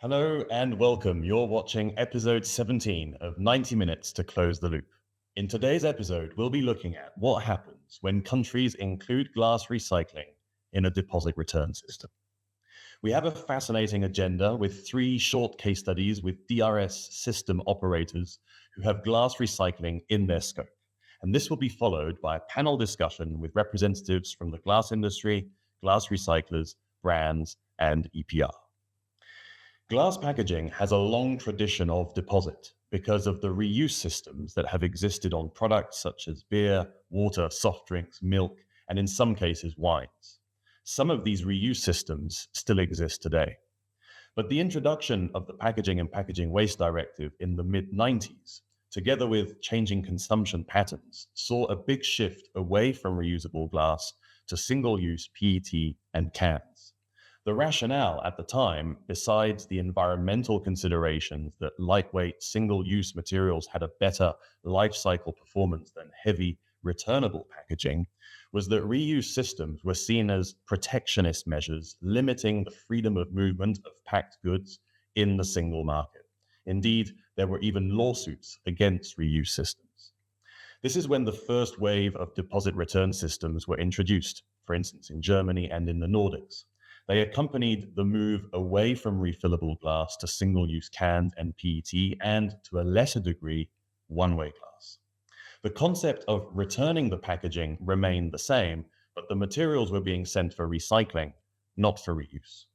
Hello and welcome. You're watching episode 17 of 90 Minutes to Close the Loop. In today's episode, we'll be looking at what happens when countries include glass recycling in a deposit return system. We have a fascinating agenda with 3 short case studies with DRS system operators who have glass recycling in their scope. And this will be followed by a panel discussion with representatives from the glass industry, glass recyclers, brands, and EPR. Glass packaging has a long tradition of deposit because of the reuse systems that have existed on products such as beer, water, soft drinks, milk, and in some cases, wines. Some of these reuse systems still exist today. But the introduction of the Packaging and Packaging Waste Directive in the mid-90s, together with changing consumption patterns, saw a big shift away from reusable glass to single-use PET and cans. The rationale at the time, besides the environmental considerations that lightweight single-use materials had a better life cycle performance than heavy returnable packaging, was that reuse systems were seen as protectionist measures limiting the freedom of movement of packed goods in the single market. Indeed, there were even lawsuits against reuse systems. This is when the first wave of deposit return systems were introduced, for instance, in Germany and in the Nordics. They accompanied the move away from refillable glass to single-use cans and PET, and to a lesser degree, one-way glass. The concept of returning the packaging remained the same, but the materials were being sent for recycling, not for reuse.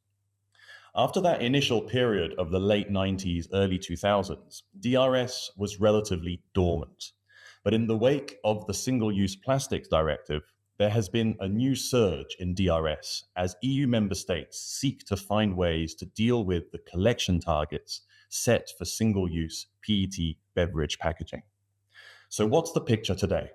After that initial period of the late 90s, early 2000s, DRS was relatively dormant. But in the wake of the Single-Use Plastics Directive, there has been a new surge in DRS as EU member states seek to find ways to deal with the collection targets set for single-use PET beverage packaging. So what's the picture today?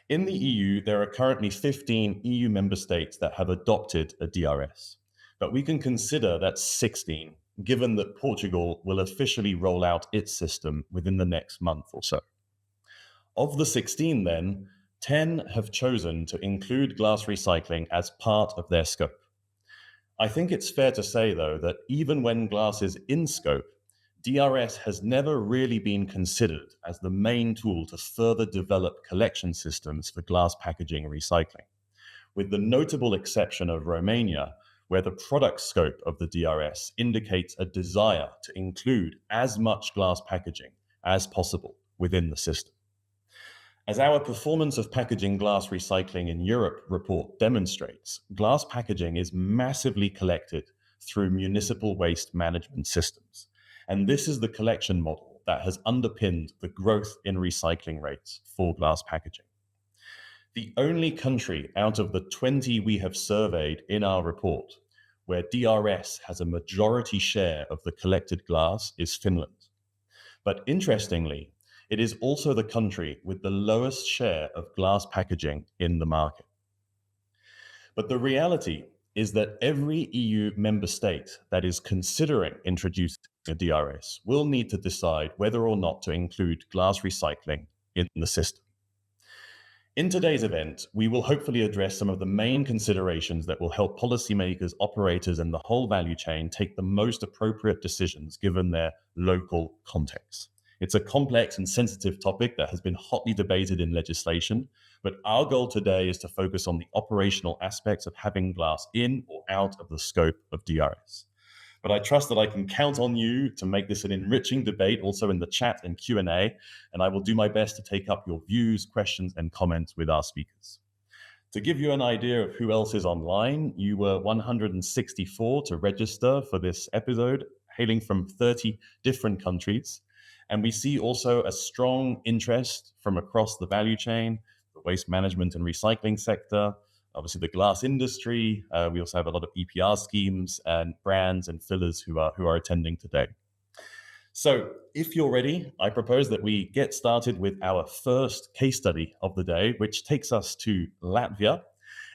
In the EU, there are currently 15 EU member states that have adopted a DRS, but we can consider that's 16, given that Portugal will officially roll out its system within the next month or so. Of the 16 then, 10 have chosen to include glass recycling as part of their scope. I think it's fair to say, though, that even when glass is in scope, DRS has never really been considered as the main tool to further develop collection systems for glass packaging and recycling, with the notable exception of Romania, where the product scope of the DRS indicates a desire to include as much glass packaging as possible within the system. As our Performance of Packaging Glass Recycling in Europe report demonstrates, glass packaging is massively collected through municipal waste management systems. And this is the collection model that has underpinned the growth in recycling rates for glass packaging. The only country out of the 20 we have surveyed in our report where DRS has a majority share of the collected glass is Finland. But interestingly, it is also the country with the lowest share of glass packaging in the market. But the reality is that every EU member state that is considering introducing a DRS will need to decide whether or not to include glass recycling in the system. In today's event, we will hopefully address some of the main considerations that will help policymakers, operators, and the whole value chain take the most appropriate decisions given their local context. It's a complex and sensitive topic that has been hotly debated in legislation, but our goal today is to focus on the operational aspects of having glass in or out of the scope of DRS. But I trust that I can count on you to make this an enriching debate also in the chat and Q&A, and I will do my best to take up your views, questions, and comments with our speakers. To give you an idea of who else is online, you were 164 to register for this episode, hailing from 30 different countries. And we see also a strong interest from across the value chain, the waste management and recycling sector, obviously the glass industry. We also have a lot of EPR schemes and brands and fillers who are attending today. So if you're ready, I propose that we get started with our first case study of the day, which takes us to Latvia.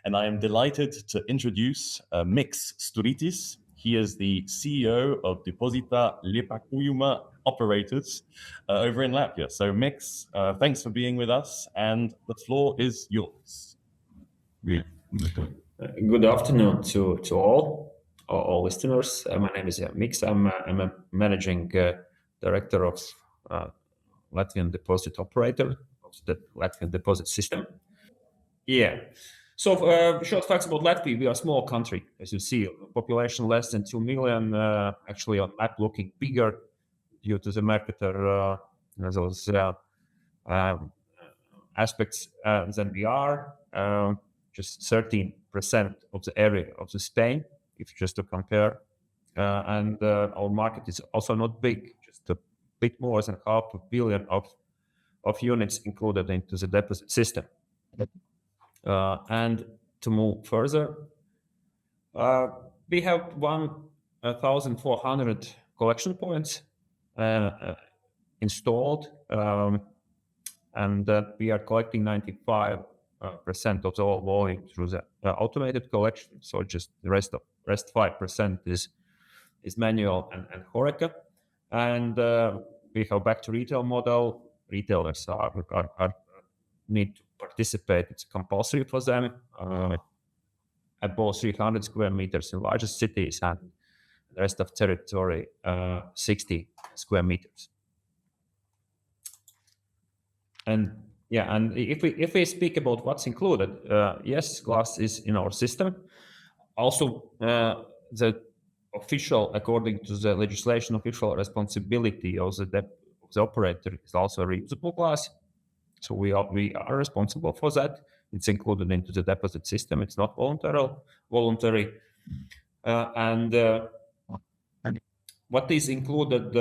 And I am delighted to introduce Miks Stūrītis. He is the CEO of Depozīta Iepakojuma operators over in Latvia. So Miks, thanks for being with us, and the floor is yours. Good afternoon to all. all listeners. My name is Mix. I'm a managing director of Latvian deposit operator of the Latvian deposit system. Yeah. So, short facts about Latvia: we are a small country, as you see, population less than 2 million. Actually, on map looking bigger due to the marketer those um, aspects than we are. Just 13% of the area of the Spain, if just to compare. And our market is also not big, just a bit more than half a billion of units included into the deposit system. And to move further, we have 1,400 collection points installed, and we are collecting 95% of the whole volume through the automated collection. So just the rest 5% is manual and Horeca. And we have back to retail model. Retailers are need to participate. It's compulsory for them. Above 300 square meters in largest cities, and the rest of territory 60 square meters. And yeah, and if we speak about what's included, yes, glass is in our system. Also, the official, according to the legislation, official responsibility of the operator is also reusable glass. So we are responsible for that. It's included into the deposit system. It's not voluntary. And what is included,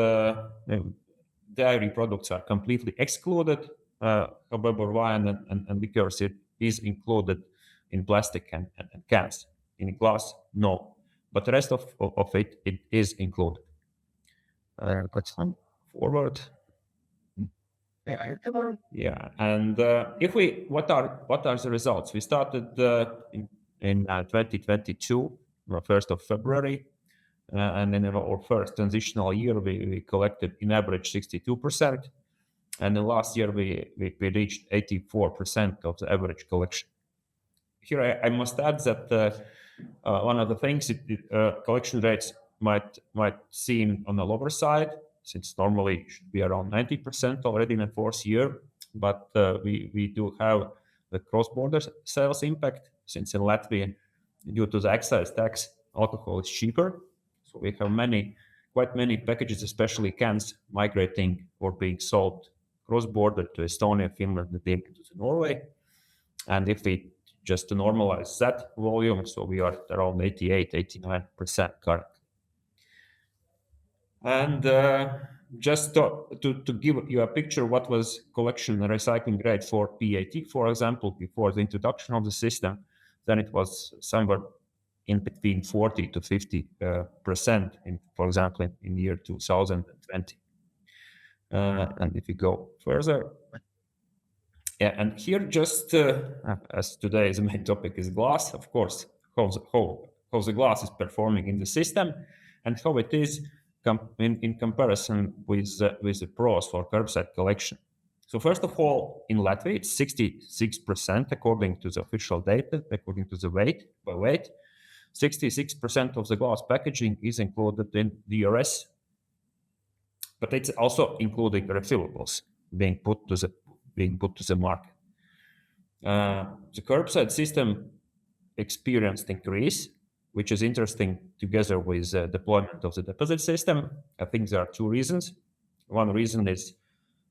dairy products are completely excluded. However, wine and liquors is included in plastic and cans. In glass, no. But the rest of it is included. Let's forward. Yeah, and if we what are the results? We started in 2022, 1st of February, and in our first transitional year, we collected in average 62%, and in last year we reached 84% of the average collection. Here I must add that one of the things collection rates might seem on the lower side, since normally it should be around 90% already in the fourth year. But we do have the cross-border sales impact, since in Latvia, due to the excise tax, alcohol is cheaper. So we have quite many packages, especially cans, migrating or being sold cross-border to Estonia, Finland, and even to Norway. And if we just to normalize that volume, so we are around 88-89% currently. And just to give you a picture, what was collection and recycling rate for PAT, for example, before the introduction of the system, then it was somewhere in between 40 to 50%, for example, in year 2020. And if we go further, yeah, and here just as today the main topic is glass, of course, how the glass is performing in the system, and how it is in comparison with the pros for curbside collection. So first of all, in Latvia, it's 66% according to the official data, according to the weight. 66% of the glass packaging is included in DRS, but it's also including refillables being put to the market. The curbside system experienced increase, which is interesting together with the deployment of the deposit system. I think there are two reasons. One reason is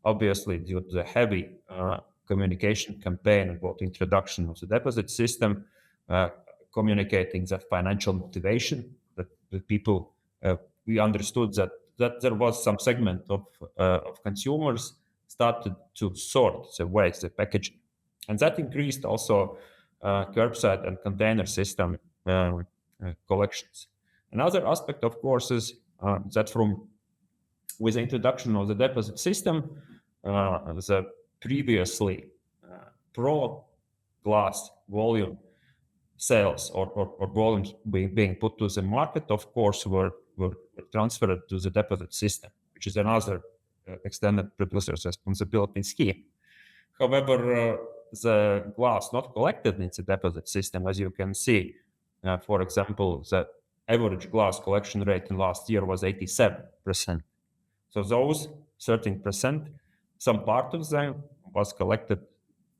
obviously due to the heavy communication campaign about introduction of the deposit system, communicating that financial motivation that the people, we understood that there was some segment of consumers started to sort the waste, the packaging. And that increased also curbside and container system collections. Another aspect, of course, is that with the introduction of the deposit system, the previously pro glass volume sales or volumes being put to the market, of course, were transferred to the deposit system, which is another extended producer's responsibility scheme. However, the glass not collected in the deposit system, as you can see, for example, the average glass collection rate in last year was 87%. So those 13%, some part of them was collected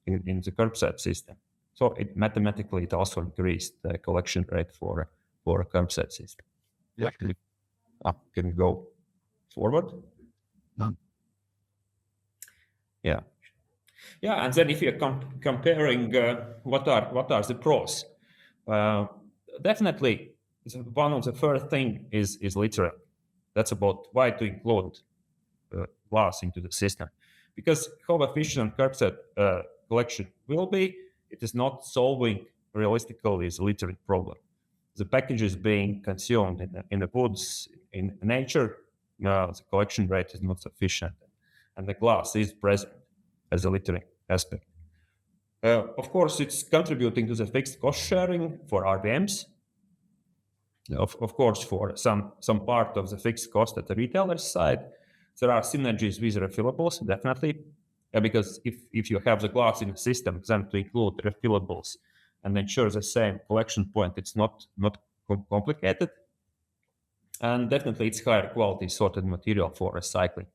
in the curbside system. So mathematically it also increased the collection rate for a curbside system. Yeah. Can we go forward? Yeah. Yeah, and then if you're comparing what are the pros, definitely one of the first thing is littering. That's about why to include glass into the system, because how efficient curbside collection will be, it is not solving realistically the littering problem. The package is being consumed in the woods, in nature, the collection rate is not sufficient, and the glass is present as a littering aspect. Of course, it's contributing to the fixed cost sharing for RVMs. Of course, for some part of the fixed cost at the retailer side, there are synergies with refillables, definitely, because if you have the glass in the system, then to include refillables and ensure the same collection point, it's not complicated. And definitely it's higher quality sorted material for recycling.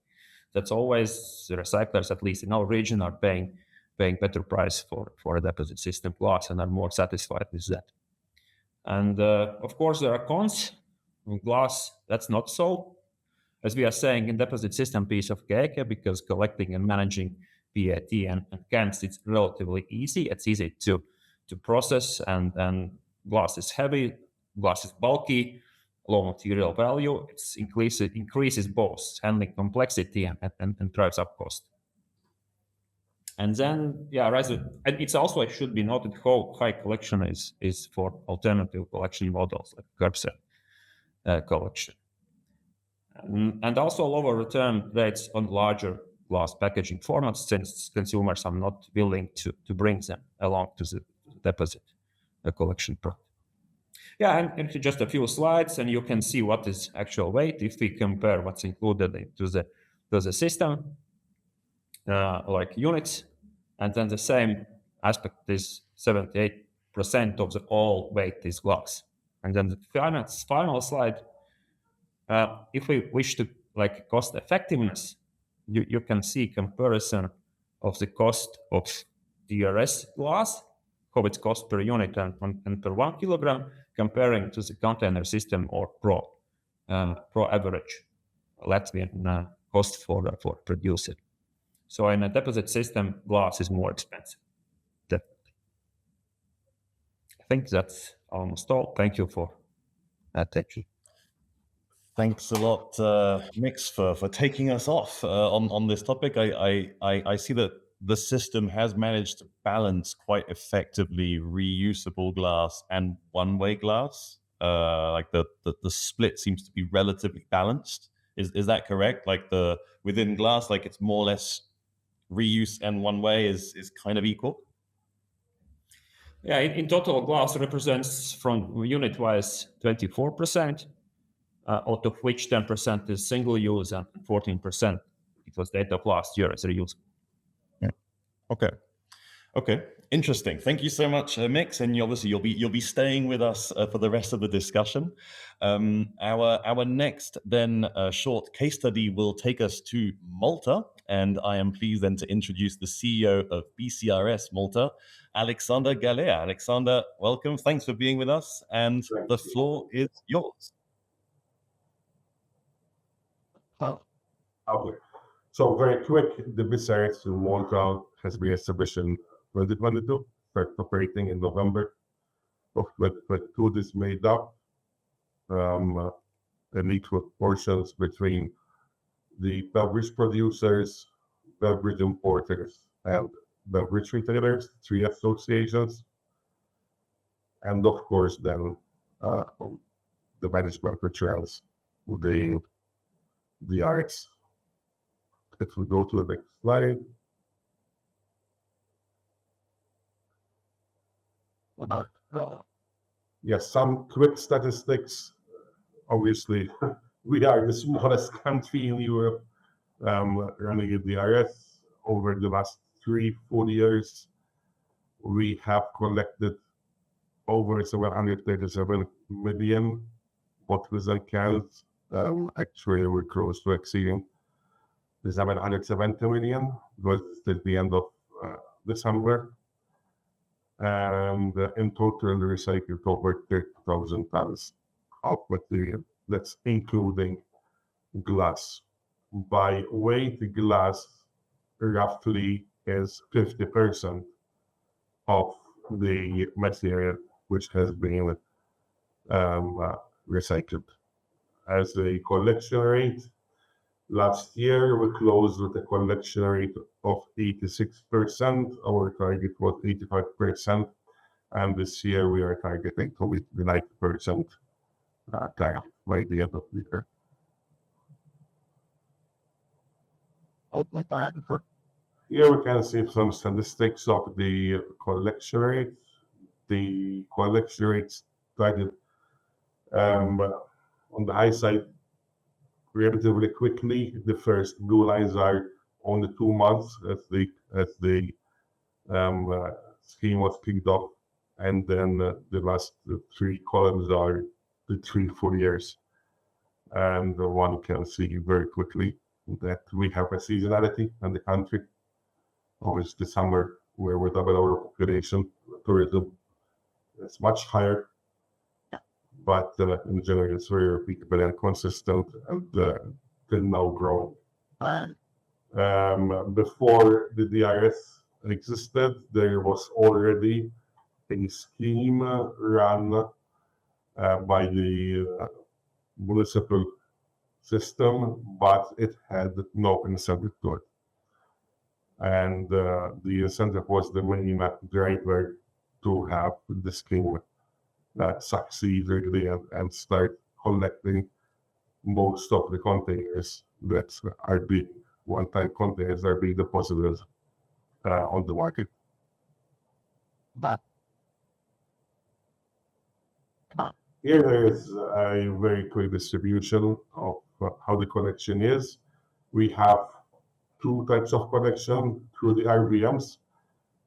That's always the recyclers, at least in our region, are paying better price for a deposit system glass and are more satisfied with that. And of course, there are cons. With glass, that's not so. As we are saying, in deposit system piece of cake, because collecting and managing PET and cans, it's relatively easy. It's easy to process, and glass is heavy, glass is bulky, low material value. It increases both handling complexity and drives up cost. And then, and it's also, it should be noted how high collection is for alternative collection models like curbside collection. And also lower return rates on larger glass packaging formats, since consumers are not willing to bring them along to the deposit collection product. Yeah, and just a few slides, and you can see what is actual weight if we compare what's included into the system, like units, and then the same aspect is 78% of the all weight is glass. And then the final slide, if we wish to like cost effectiveness, you can see comparison of the cost of DRS glass, how it costs per unit and per 1 kilogram, comparing to the container system or pro average Latvian cost for producer. So in a deposit system, glass is more expensive. Definitely. I think that's almost all. Thank you for attention. Thanks a lot, Mix, for taking us off on this topic. I see that the system has managed to balance quite effectively reusable glass and one-way glass. Like the split seems to be relatively balanced. Is that correct? Like within glass, like it's more or less reuse and one way is kind of equal? Yeah, in total, glass represents from unit-wise 24%. Out of which 10% is single use and 14% it was data of last year as reuse. Yeah. Okay. Interesting. Thank you so much, Mix. And obviously you'll be staying with us for the rest of the discussion. Our next then short case study will take us to Malta, and I am pleased then to introduce the CEO of BCRS Malta, Alexander Galea. Alexander, welcome. Thanks for being with us, and the floor is yours. Okay. So very quick, the BCRS in Malta has been established in 2022, started operating in November of 2022. This is made up in equal portions between the beverage producers, beverage importers, and beverage retailers, 3 associations, and of course then the management rituals, the DRS. If we go to the next slide. Yes, some quick statistics. Obviously, we are the smallest country in Europe running a DRS. Over the last 3-4 years, we have collected over 737 million bottles and cans. Actually, we're close to exceeding the 770 million. It was at the end of December. And in total, we recycled over 30,000 tons of material. That's including glass. By weight, glass roughly is 50% of the material which has been recycled. As a collection rate, last year we closed with a collection rate of 86%. Our target was 85%, and this year we are targeting to meet the 90% target by the end of the year. Here we can see some statistics of the collection rate. The collection rate started on the high side relatively quickly. The first blue lines are only 2 months as the scheme was kicked off, and then the last 3 columns are the 3 full years. And one can see very quickly that we have a seasonality in the country. Always the summer, where we double our population, tourism is much higher, but in general it's very repeatable and consistent, and will now grow. Before the DRS existed, there was already a scheme run by the municipal system, but it had no incentive to it. And the incentive was the main driver to have the scheme succeed really and start collecting most of the containers that are being one-time containers are being deposited on the market. Here there is a very quick distribution of how the collection is. We have 2 types of collection through the RVMs.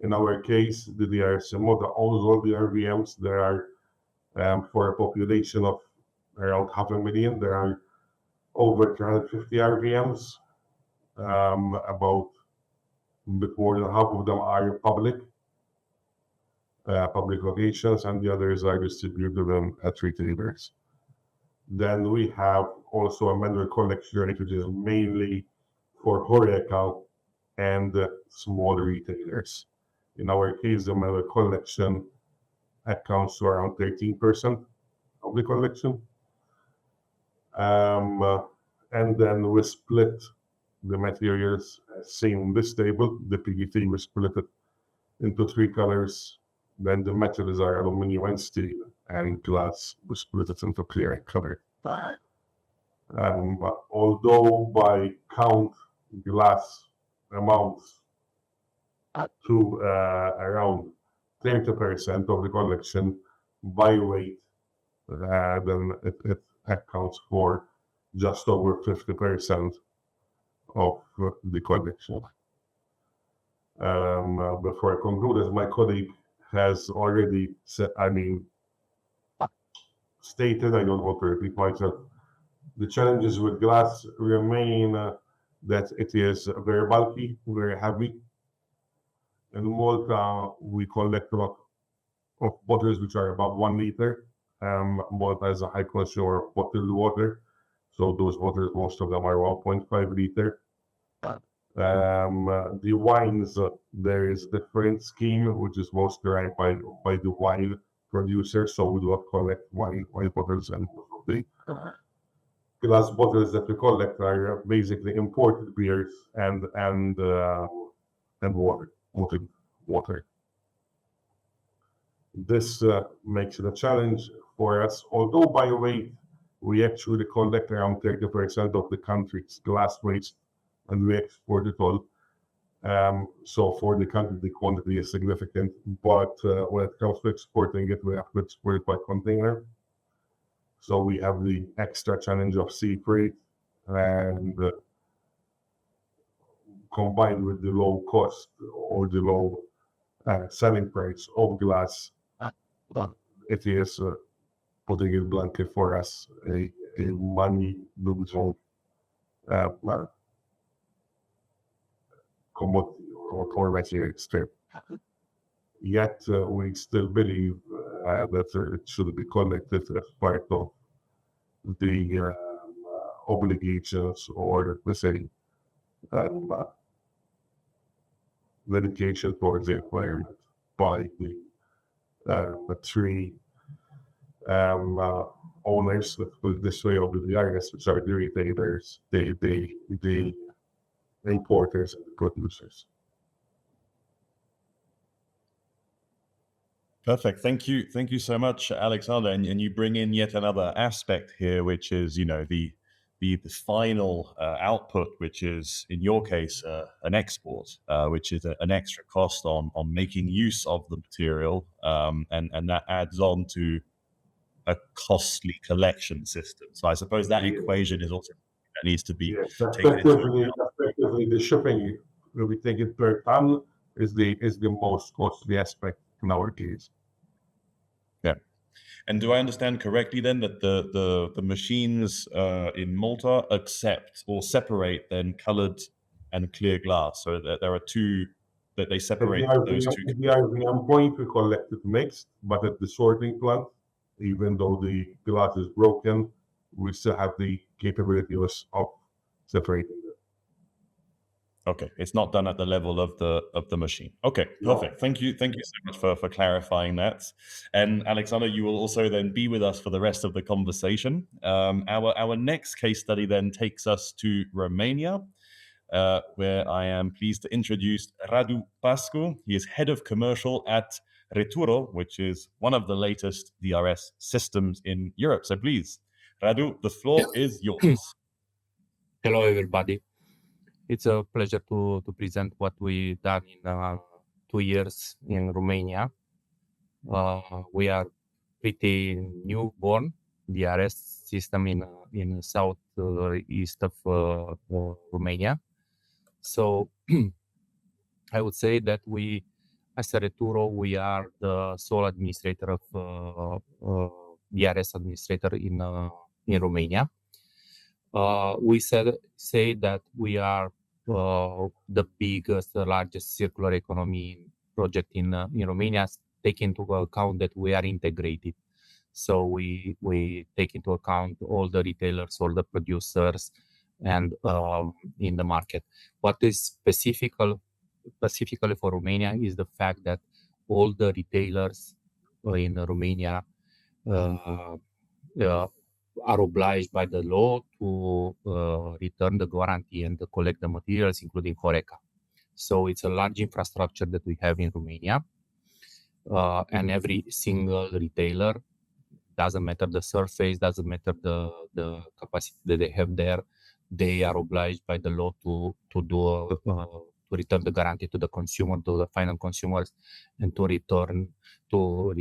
In our case, the DRS model owns all the RVMs. There are, for a population of around 500,000, there are over 350 RVMs. About more than half of them are public locations, and the others are distributed at retailers. Then we have also a manual collection rate, which is mainly for HoReCa and small retailers. In our case, the manual collection accounts for around 13% of the collection. And then we split the materials, seen in this table. The PET we split it into 3 colors. Then the metals are aluminum and steel, and glass we split it into clear and color. Although by count glass amounts to around 30% of the collection, by weight, then it accounts for just over 50% of the collection. Before I conclude, as my colleague has already said, stated, I don't want to repeat myself, the challenges with glass remain that it is very bulky, very heavy. In Malta, we collect a lot of bottles which are above 1 liter. Malta has a high consumer of bottled water, so those bottles, most of them are 1.5 liter. The wines, there is different scheme, which is most derived by the wine producer, so we do not collect wine bottles, and the glass bottles that we collect are basically imported beers and water. This makes it a challenge for us. Although by weight, we actually collect around 30% of the country's glass waste, and we export it all. So for the country, the quantity is significant, but when it comes to exporting it, we have to export it by container. So we have the extra challenge of sea freight, and combined with the low cost or the low selling price of glass, it is putting it bluntly for us, a money-losing commodity or material strip. Yet we still believe that it should be collected as part of the obligations, or let's say dedication towards the environment by the three owners, let's put it this way, of the DRS, which are the retailers, the importers, and the producers. Perfect. Thank you so much, Alexander. And you bring in yet another aspect here, which is, the final output, which is in your case an export, which is an extra cost on making use of the material, and that adds on to a costly collection system. So I suppose that equation is also that needs to be taken into account. Effectively, the shipping, when we take it per ton, is the most costly aspect in our case. Yeah. And do I understand correctly then that the machines in Malta accept or separate then colored and clear glass? So that there are two, that they separate those two. The RVM point, we collect it mixed, but at the sorting plant, even though the glass is broken, we still have the capability of separating it. Okay, it's not done at the level of the machine. Okay, perfect. No. Thank you so much for clarifying that. And Alexander, you will also then be with us for the rest of the conversation. Our next case study then takes us to Romania, where I am pleased to introduce Radu Pascu. He is head of commercial at RetuRO, which is one of the latest DRS systems in Europe. So please, Radu, the floor is yours. Hello, everybody. It's a pleasure to present what we've done in 2 years in Romania. We are pretty newborn DRS system in southeast of Romania. So I would say that we, as a RetuRO, we are the sole administrator of DRS administrator in Romania. We say that we are the biggest, the largest circular economy project in Romania, take into account that we are integrated. So we take into account all the retailers, all the producers, and in the market. What is specifically for Romania is the fact that all the retailers in Romania are obliged by the law to return the guarantee and collect the materials, including Horeca. So it's a large infrastructure that we have in Romania, and every single retailer, doesn't matter the surface, doesn't matter the capacity that they have there, they are obliged by the law to return the guarantee to the consumer, to the final consumers, and to return to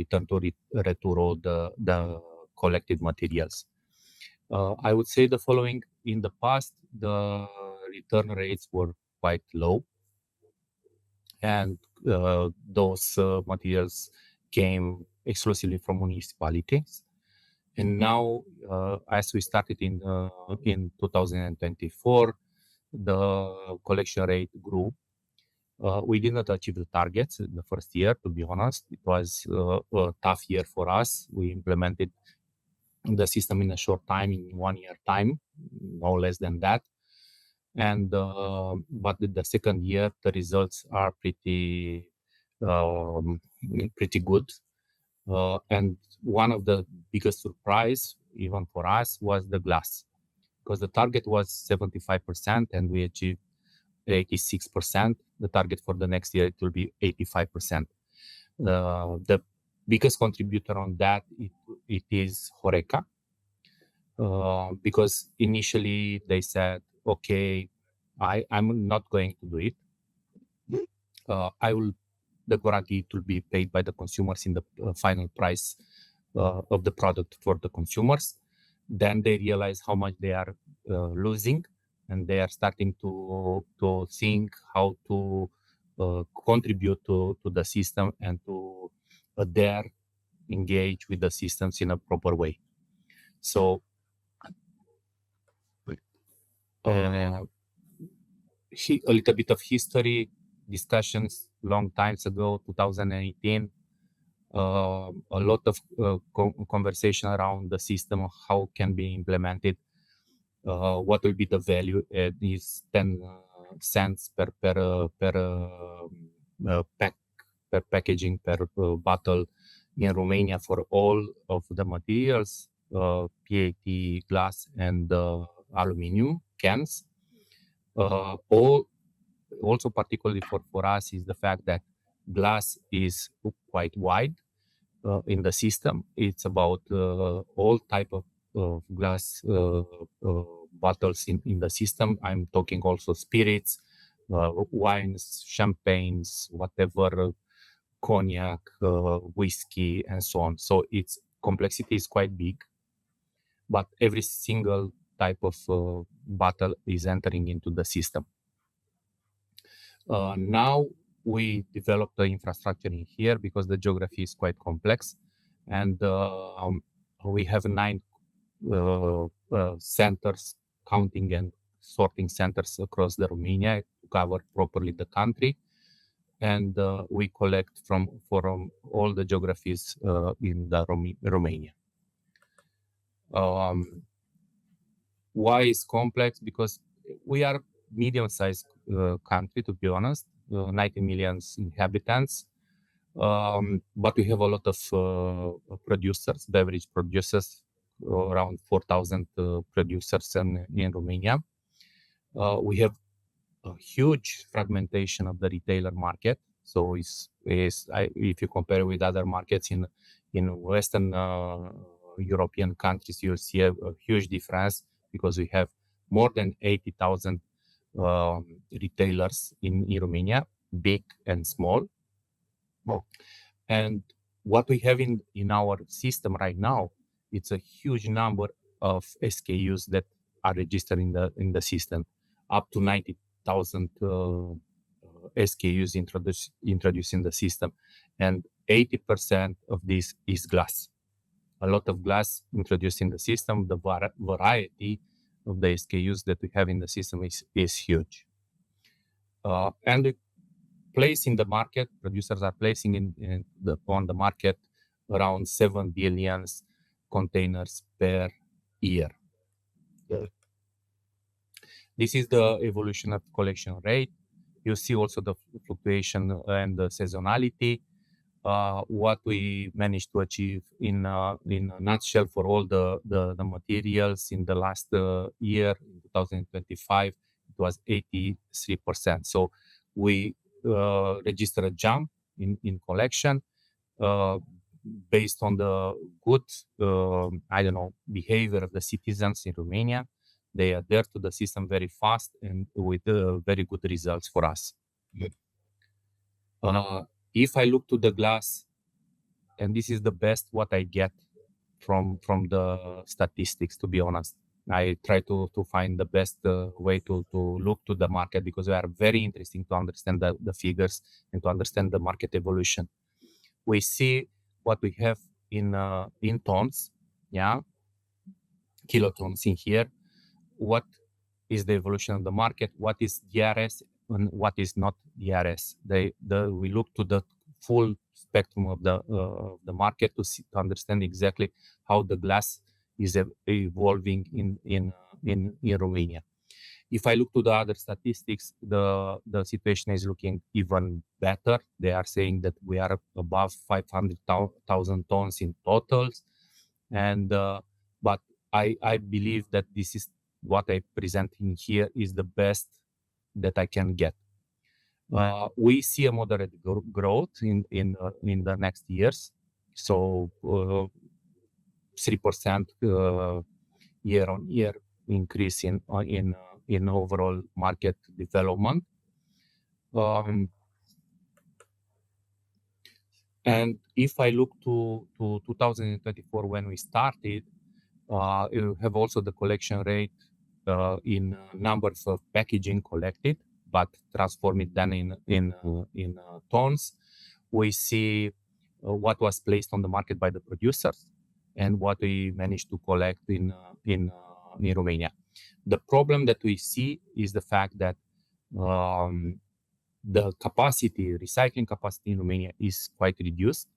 RetuRO the collected materials. I would say the following: in the past, the return rates were quite low, and those materials came exclusively from municipalities. And now, as we started in 2024, the collection rate grew. We did not achieve the targets in the first year, to be honest. It was a tough year for us. We implemented the system in a short time, in 1 year time, no less than that. And but the second year, the results are pretty good. And one of the biggest surprise, even for us, was the glass, because the target was 75% and we achieved 86%. The target for the next year, it will be 85%. The biggest contributor on that, it is Horeca, because initially they said, okay, I'm not going to do it. The guarantee will be paid by the consumers in the final price of the product for the consumers. Then they realize how much they are losing, and they are starting to think how to contribute to the system and to adhere engage with the systems in a proper way. So a little bit of history, discussions long times ago, 2018, a lot of conversation around the system, how can be implemented, what will be the value. Is 10 cents per packaging per bottle in Romania for all of the materials, PET, glass, and aluminium cans. Also particularly for us is the fact that glass is quite wide in the system. It's about all type of glass bottles in the system. I'm talking also spirits, wines, champagnes, whatever, cognac, whiskey, and so on. So its complexity is quite big, but every single type of bottle is entering into the system. Now we developed the infrastructure in here because the geography is quite complex, and we have 9 centers, counting and sorting centers across the Romania to cover properly the country, and we collect from all the geographies in the Romania. Why is complex? Because we are medium-sized country, to be honest, 90 million inhabitants, but we have a lot of producers, beverage producers, around 4,000 producers in Romania. We have a huge fragmentation of the retailer market. So if you compare with other markets in Western European countries, you'll see a huge difference because we have more than 80,000 retailers in Romania, big and small. And what we have in our system right now, it's a huge number of SKUs that are registered in the system, up to 90,000 SKUs introduced in the system, and 80% of this is glass. A lot of glass introduced in the system. The variety of the SKUs that we have in the system is huge. And the place in the market, producers are placing on the market around 7 billion containers per year. This is the evolution of collection rate. You see also the fluctuation and the seasonality. What we managed to achieve in a nutshell for all the materials in the last year, in 2025, it was 83%. So we registered a jump in collection based on the good, behavior of the citizens in Romania. They adhere to the system very fast and with very good results for us. If I look to the glass, and this is the best what I get from the statistics, to be honest. I try to find the best way to look to the market because they are very interesting to understand the figures and to understand the market evolution. We see what we have in tons, kilotons in here. What is the evolution of the market? What is DRS and what is not DRS? We look to the full spectrum of the market to understand exactly how the glass is evolving in Romania. If I look to the other statistics, the situation is looking even better. They are saying that we are above 500,000 tons in totals, and but I believe that this is what I present in here is the best that I can get. We see a moderate growth in the next years, so 3% year on year increase in overall market development. And if I look to 2024 when we started, you have also the collection rate in numbers of packaging collected, but transform it then in tons. We see what was placed on the market by the producers and what we managed to collect in Romania. The problem that we see is the fact that the recycling capacity in Romania is quite reduced,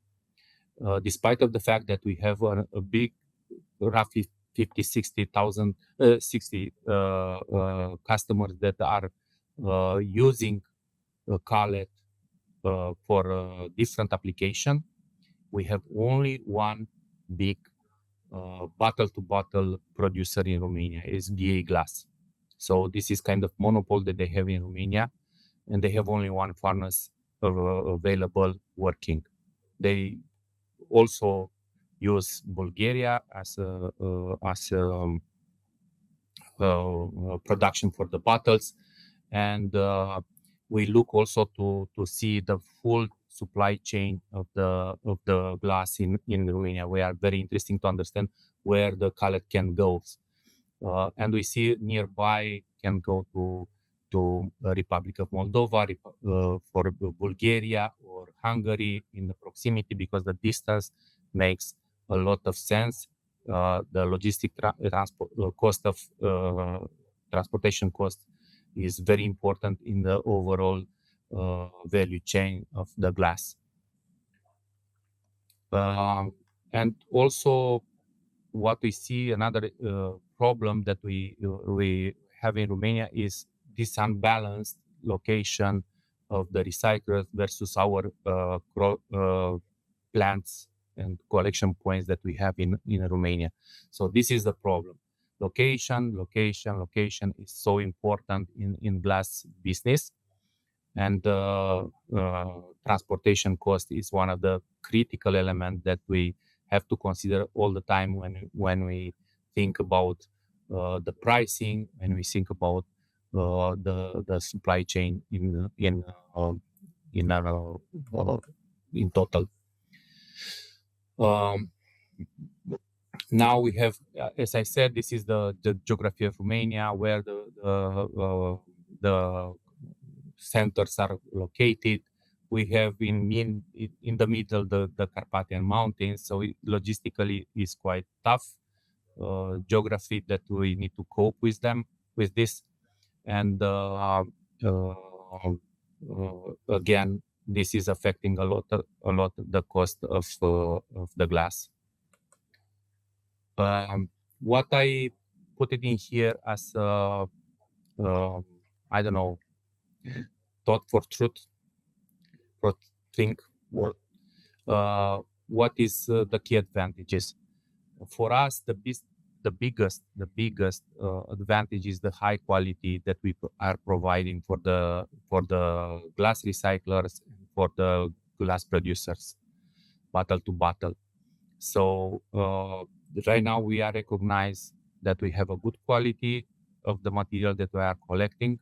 despite of the fact that we have a big, roughly 60 customers that are using cullet for different application. We have only one big bottle-to-bottle producer in Romania, is BA Glass. So this is kind of monopoly that they have in Romania, and they have only one furnace available working. They also use Bulgaria as a production for the bottles, and we look also to see the full supply chain of the glass in Romania. We are very interesting to understand where the cullet can go, and we see nearby can go to Republic of Moldova, for Bulgaria or Hungary in the proximity, because the distance makes a lot of sense. The logistic cost of transportation cost is very important in the overall value chain of the glass. And also, what we see, another problem that we have in Romania is this unbalanced location of the recyclers versus our plants and collection points that we have in Romania. So this is the problem. Location is so important in glass business, and transportation cost is one of the critical elements that we have to consider all the time when we think about the pricing, when we think about the supply chain in total. Now we have, as I said, this is the geography of Romania, where the centers are located. We have in the middle the Carpathian Mountains, so logistically is quite tough geography that we need to cope with this, and again, this is affecting a lot the cost of the glass. What I put it in here as I don't know, thought for truth, for think, what is the key advantages for us? The biggest advantage is the high quality that we are providing for the glass recyclers and for the glass producers, bottle to bottle. So right now we are recognized that we have a good quality of the material that we are collecting.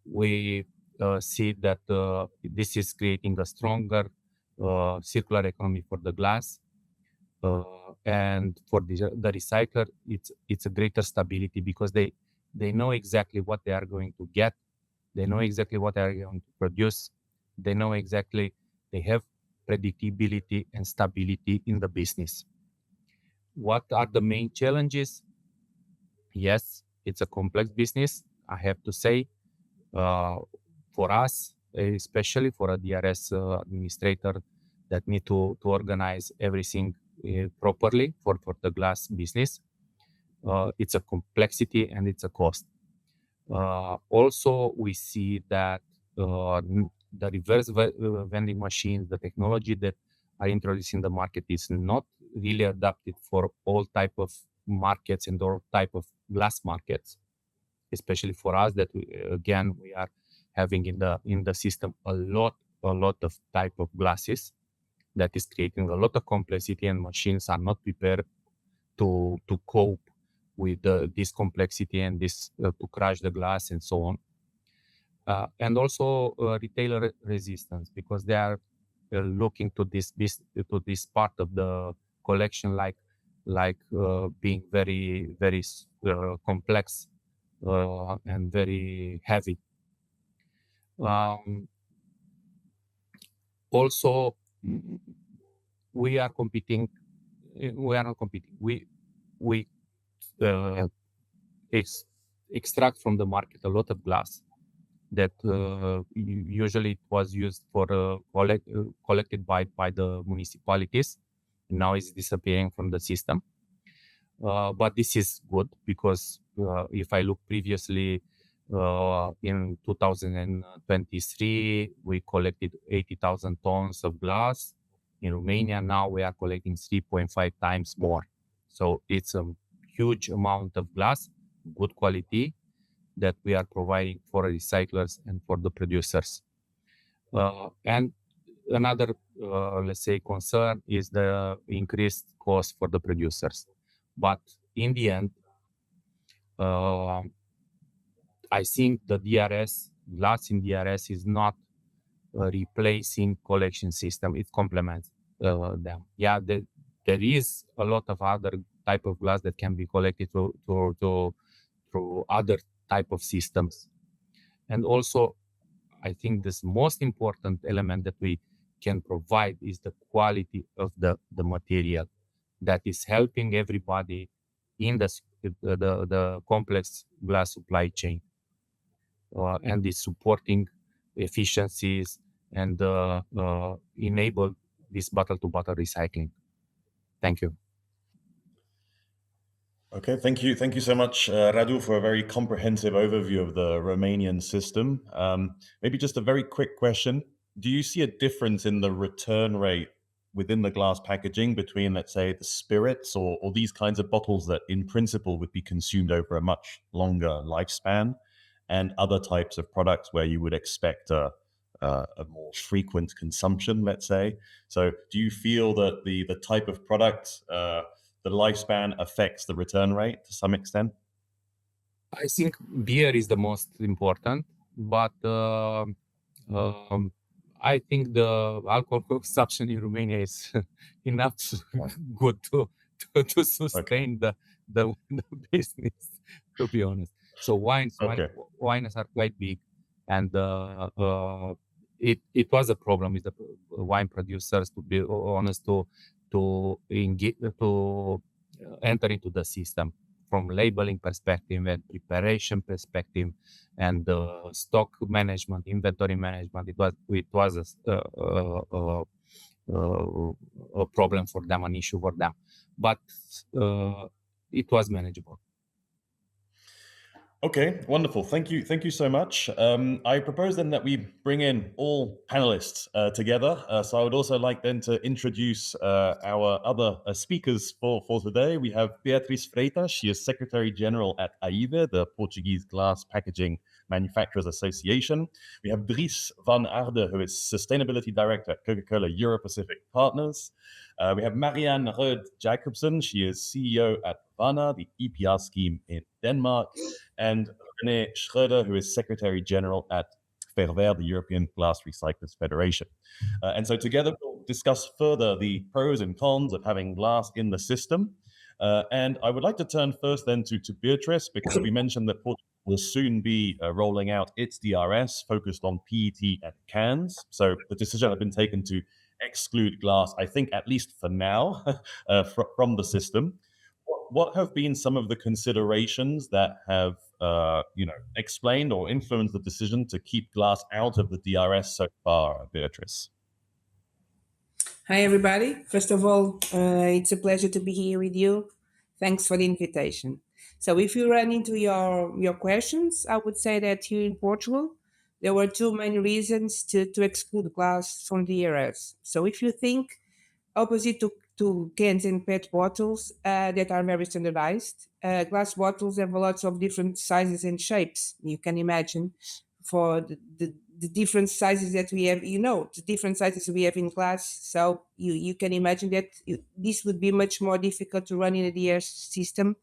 We see that this is creating a stronger circular economy for the glass, and for the recycler, it's a greater stability, because they know exactly what they are going to get, they know exactly what they are going to produce, they know exactly, they have predictability and stability in the business. What are the main challenges? Yes, it's a complex business, I have to say. For us, especially for a DRS administrator that need to organize everything properly for the glass business, it's a complexity and it's a cost. Also, we see that the reverse vending machines, the technology that are introduced in the market, is not really adapted for all type of markets and all type of glass markets, especially for us that we are having in the system a lot of type of glasses that is creating a lot of complexity, and machines are not prepared to cope with this complexity and this to crush the glass and so on. And also retailer resistance, because they are looking to this part of the collection like being very complex and very heavy. Also, we are competing. We are not competing. We extract from the market a lot of glass that usually it was used for collected by the municipalities. Now it's disappearing from the system. But this is good because if I look previously in 2023, we collected 80,000 tons of glass. In Romania, now we are collecting 3.5 times more. So it's a huge amount of glass, good quality, that we are providing for recyclers and for the producers. And another, let's say, concern is the increased cost for the producers. But in the end, I think the DRS, glass in DRS is not replacing collection system. It complements them. Yeah, there is a lot of other type of glass that can be collected through other type of systems. And also, I think this most important element that we can provide is the quality of the material that is helping everybody in the complex glass supply chain, and is supporting efficiencies and enable this bottle-to-bottle recycling. Thank you. Okay, thank you so much, Radu, for a very comprehensive overview of the Romanian system. Maybe just a very quick question. Do you see a difference in the return rate within the glass packaging between, let's say, the spirits or these kinds of bottles that in principle would be consumed over a much longer lifespan, and other types of products where you would expect a more frequent consumption, let's say? So do you feel that the type of product, the lifespan affects the return rate to some extent? I think beer is the most important, but I think the alcohol consumption in Romania is enough good to sustain the business, to be honest. So wines are quite big, and it was a problem with the wine producers, to be honest, to enter into the system from labeling perspective and preparation perspective and stock management, inventory management. It was a problem for them, an issue for them, but it was manageable. Okay, wonderful. Thank you so much. I propose then that we bring in all panelists together. So I would also like then to introduce our other speakers for today. We have Beatriz Freitas. She is Secretary General at AIVE, the Portuguese Glass Packaging Manufacturers Association. We have Dries van Aarde, who is Sustainability Director at Coca-Cola Euro-Pacific Partners. We have Marianne Rød Jacobsen. She is CEO at VANA, the EPR scheme in Denmark. And René Schröder, who is Secretary General at FERVER, the European Glass Recyclers Federation. And so together we'll discuss further the pros and cons of having glass in the system. And I would like to turn first then to Beatrice, because we mentioned that Portugal will soon be rolling out its DRS focused on PET and cans. So the decision has been taken to exclude glass, I think, at least for now, from the system. What have been some of the considerations that have, explained or influenced the decision to keep glass out of the DRS so far, Beatrice? Hi, everybody. First of all, it's a pleasure to be here with you. Thanks for the invitation. So if you run into your questions, I would say that here in Portugal, there were two main reasons to exclude glass from the DRS. So if you think opposite to cans and PET bottles that are very standardized, glass bottles have lots of different sizes and shapes. You can imagine for the different sizes that we have, the different sizes we have in glass. So you can imagine that this would be much more difficult to run in a DRS system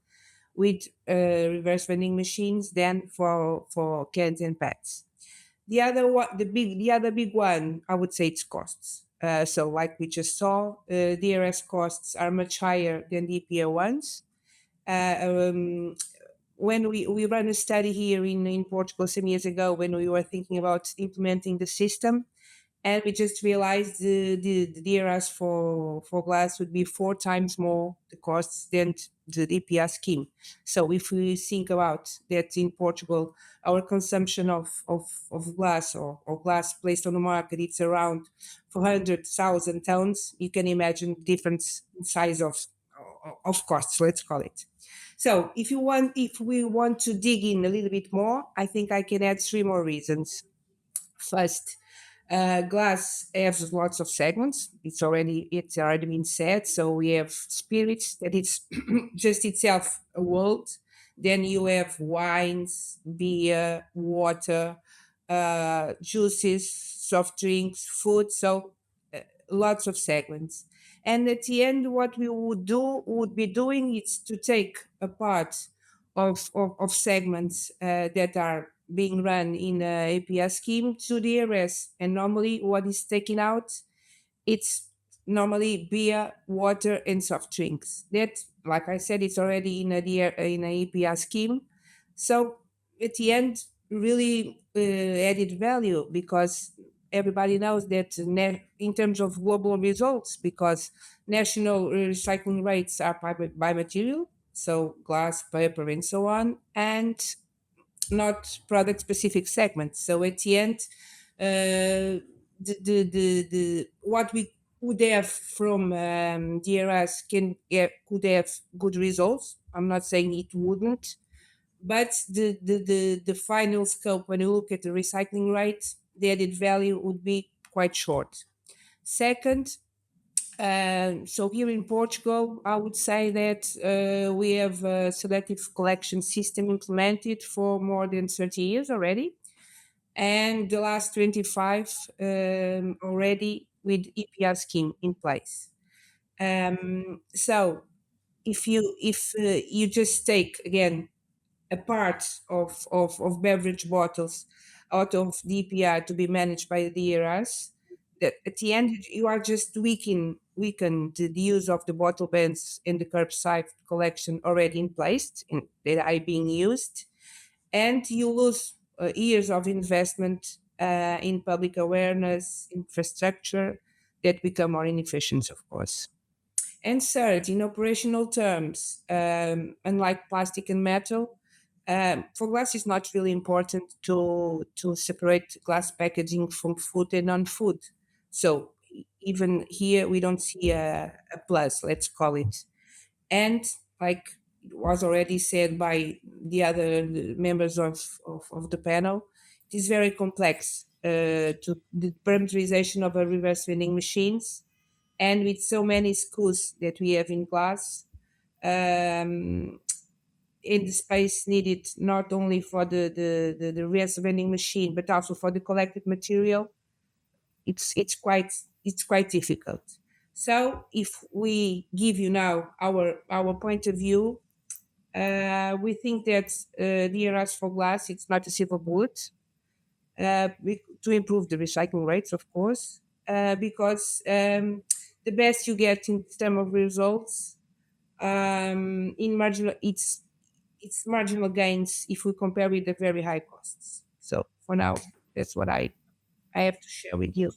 with reverse vending machines than for cans and PETs. The other big one, I would say, it's costs. So like we just saw, DRS costs are much higher than the EPA ones. When we ran a study here in Portugal some years ago, when we were thinking about implementing the system, And we just realized the DRS for glass would be 4 times more the costs than the EPR scheme. So if we think about that in Portugal, our consumption of glass or glass placed on the market, it's around 400,000 tons. You can imagine different size of costs, let's call it. So if we want to dig in a little bit more, I think I can add 3 more reasons. First, glass has lots of segments. It's already been said. So we have spirits, that it's just itself a world. Then you have wines, beer, water, juices, soft drinks, food. So lots of segments. And at the end, what we would be doing is to take a part of segments that are being run in a APS scheme to DRS. And normally what is taken out, it's normally beer, water, and soft drinks. That, like I said, it's already in a APS scheme. So at the end, really added value, because everybody knows that in terms of global results, because national recycling rates are by material, so glass, paper, and so on, and not product specific segments. So at the end, the what we could have from DRS could have good results. I'm not saying it wouldn't, but the final scope, when you look at the recycling rate, the added value would be quite short. Second, so here in Portugal, I would say that we have a selective collection system implemented for more than 30 years already, and the last 25 already with EPR scheme in place. So if you just take again a part of beverage bottles out of the EPR to be managed by the DRS, that at the end you are just weaken the use of the bottle bans in the curbside collection already in place that are being used, and you lose years of investment in public awareness, infrastructure, that become more inefficient, of course. And third, in operational terms, unlike plastic and metal, for glass, it's not really important to separate glass packaging from food and non-food. So even here, we don't see a plus, let's call it. And like it was already said by the other members of the panel, it is very complex to the parameterization of a reverse vending machines. And with so many SKUs that we have in glass, in the space needed not only for the reverse vending machine, but also for the collected material, it's quite difficult. So if we give you now our point of view, we think that DRS for glass, it's not a silver bullet to improve the recycling rates, of course, because the best you get in terms of results in marginal, it's marginal gains if we compare with the very high costs. So for now, that's what I have to share with you.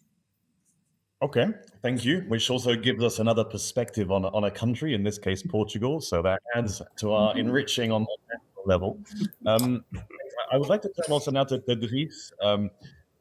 Okay, thank you. Which also gives us another perspective on a country, in this case Portugal. So that adds to our enriching on the national level. I would like to turn also now to Dries,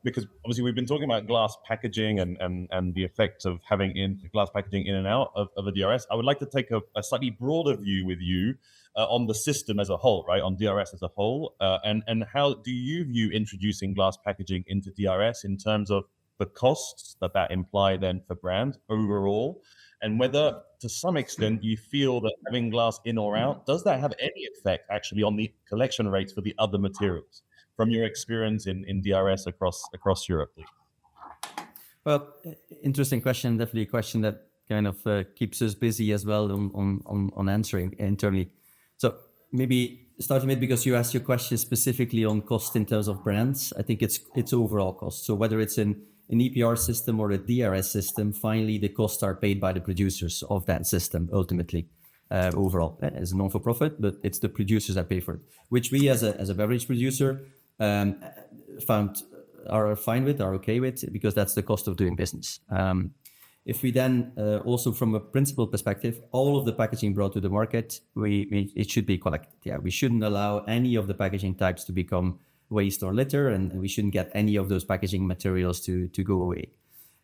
because obviously we've been talking about glass packaging and the effect of having glass packaging in and out of a DRS. I would like to take a slightly broader view with you on the system as a whole, right? On DRS as a whole, and how do you view introducing glass packaging into DRS in terms of the costs that imply then for brands overall, and whether to some extent you feel that having glass in or out, does that have any effect actually on the collection rates for the other materials from your experience in DRS across Europe, please? Well, interesting question. Definitely a question that kind of keeps us busy as well on answering internally. So maybe starting with, because you asked your question specifically on cost in terms of brands, I think it's overall cost. So whether it's an EPR system or a DRS system, finally the costs are paid by the producers of that system ultimately. Overall, as a non-for-profit, but it's the producers that pay for it, which we as a beverage producer found are fine with, are okay with, because that's the cost of doing business. If we then also from a principle perspective, all of the packaging brought to the market, it should be collected. Yeah, we shouldn't allow any of the packaging types to become waste or litter, and we shouldn't get any of those packaging materials to go away.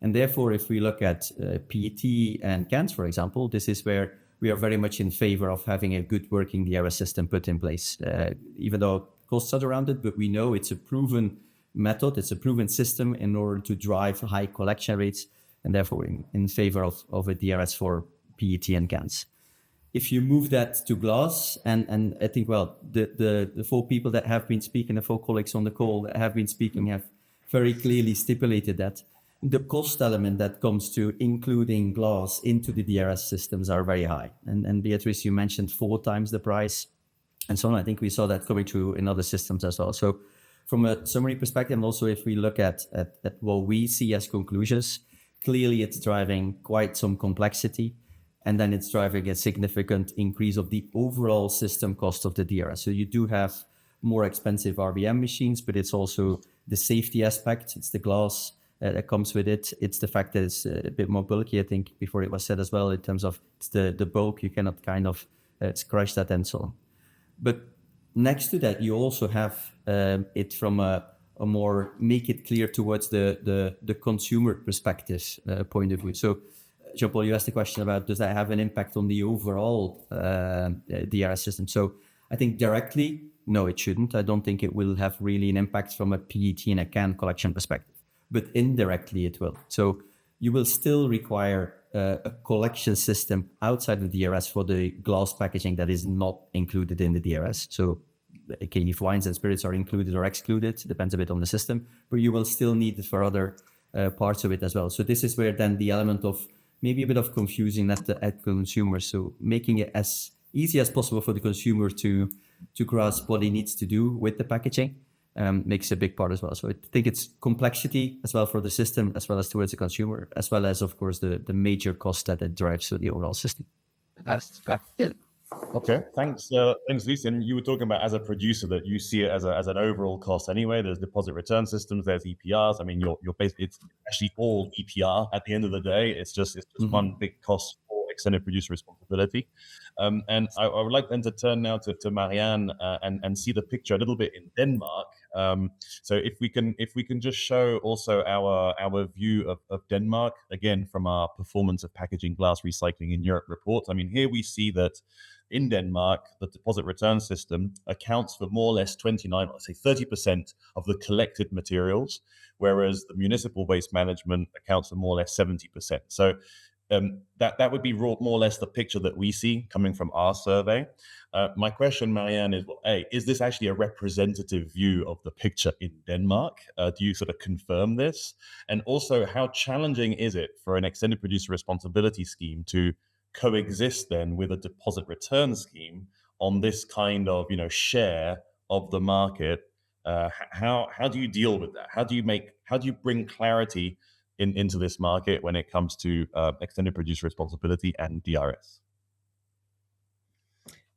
And therefore, if we look at PET and cans, for example, this is where we are very much in favor of having a good working DRS system put in place, even though costs are around it, but we know it's a proven method, it's a proven system in order to drive high collection rates, and therefore in favor of a DRS for PET and cans. If you move that to glass, and I think, well, the 4 people that have been speaking, the 4 colleagues on the call that have been speaking have very clearly stipulated that the cost element that comes to including glass into the DRS systems are very high. And Beatrice, you mentioned 4 times the price and so on. I think we saw that coming through in other systems as well. So from a summary perspective, and also if we look at what we see as conclusions, clearly it's driving quite some complexity. And then it's driving a significant increase of the overall system cost of the DRS. So you do have more expensive RVM machines, but it's also the safety aspect. It's the glass that comes with it. It's the fact that it's a bit more bulky, I think, before it was said as well, in terms of it's the bulk. You cannot kind of crush that and so on. But next to that, you also have it from a more make it clear towards the consumer perspective point of view. So Jean-Paul, you asked the question about does that have an impact on the overall DRS system? So I think directly, no, it shouldn't. I don't think it will have really an impact from a PET and a can collection perspective, but indirectly it will. So you will still require a collection system outside the DRS for the glass packaging that is not included in the DRS. So okay, if wines and spirits are included or excluded, depends a bit on the system, but you will still need it for other parts of it as well. So this is where then the element of maybe a bit of confusing at consumers. So making it as easy as possible for the consumer to grasp what he needs to do with the packaging makes a big part as well. So I think it's complexity as well for the system, as well as towards the consumer, as well as, of course, the major cost that it drives to the overall system. That's Okay, thanks, Lucy. And you were talking about as a producer that you see it as an overall cost anyway. There's deposit return systems, there's EPRs. I mean, you're basically it's actually all EPR at the end of the day. It's just one big cost for extended producer responsibility. And I would like then to turn now to Marianne and see the picture a little bit in Denmark. So if we can just show also our view of Denmark again from our Performance of Packaging Glass Recycling in Europe report. I mean, here we see that in Denmark, the deposit return system accounts for more or less 29, let's say 30% of the collected materials, whereas the municipal waste management accounts for more or less 70%. So that would be more or less the picture that we see coming from our survey. My question, Marianne, is, well, A, is this actually a representative view of the picture in Denmark? Do you sort of confirm this? And also, how challenging is it for an extended producer responsibility scheme to coexist then with a deposit return scheme on this kind of share of the market? How do you deal with that? How do you bring clarity into this market when it comes to extended producer responsibility and DRS?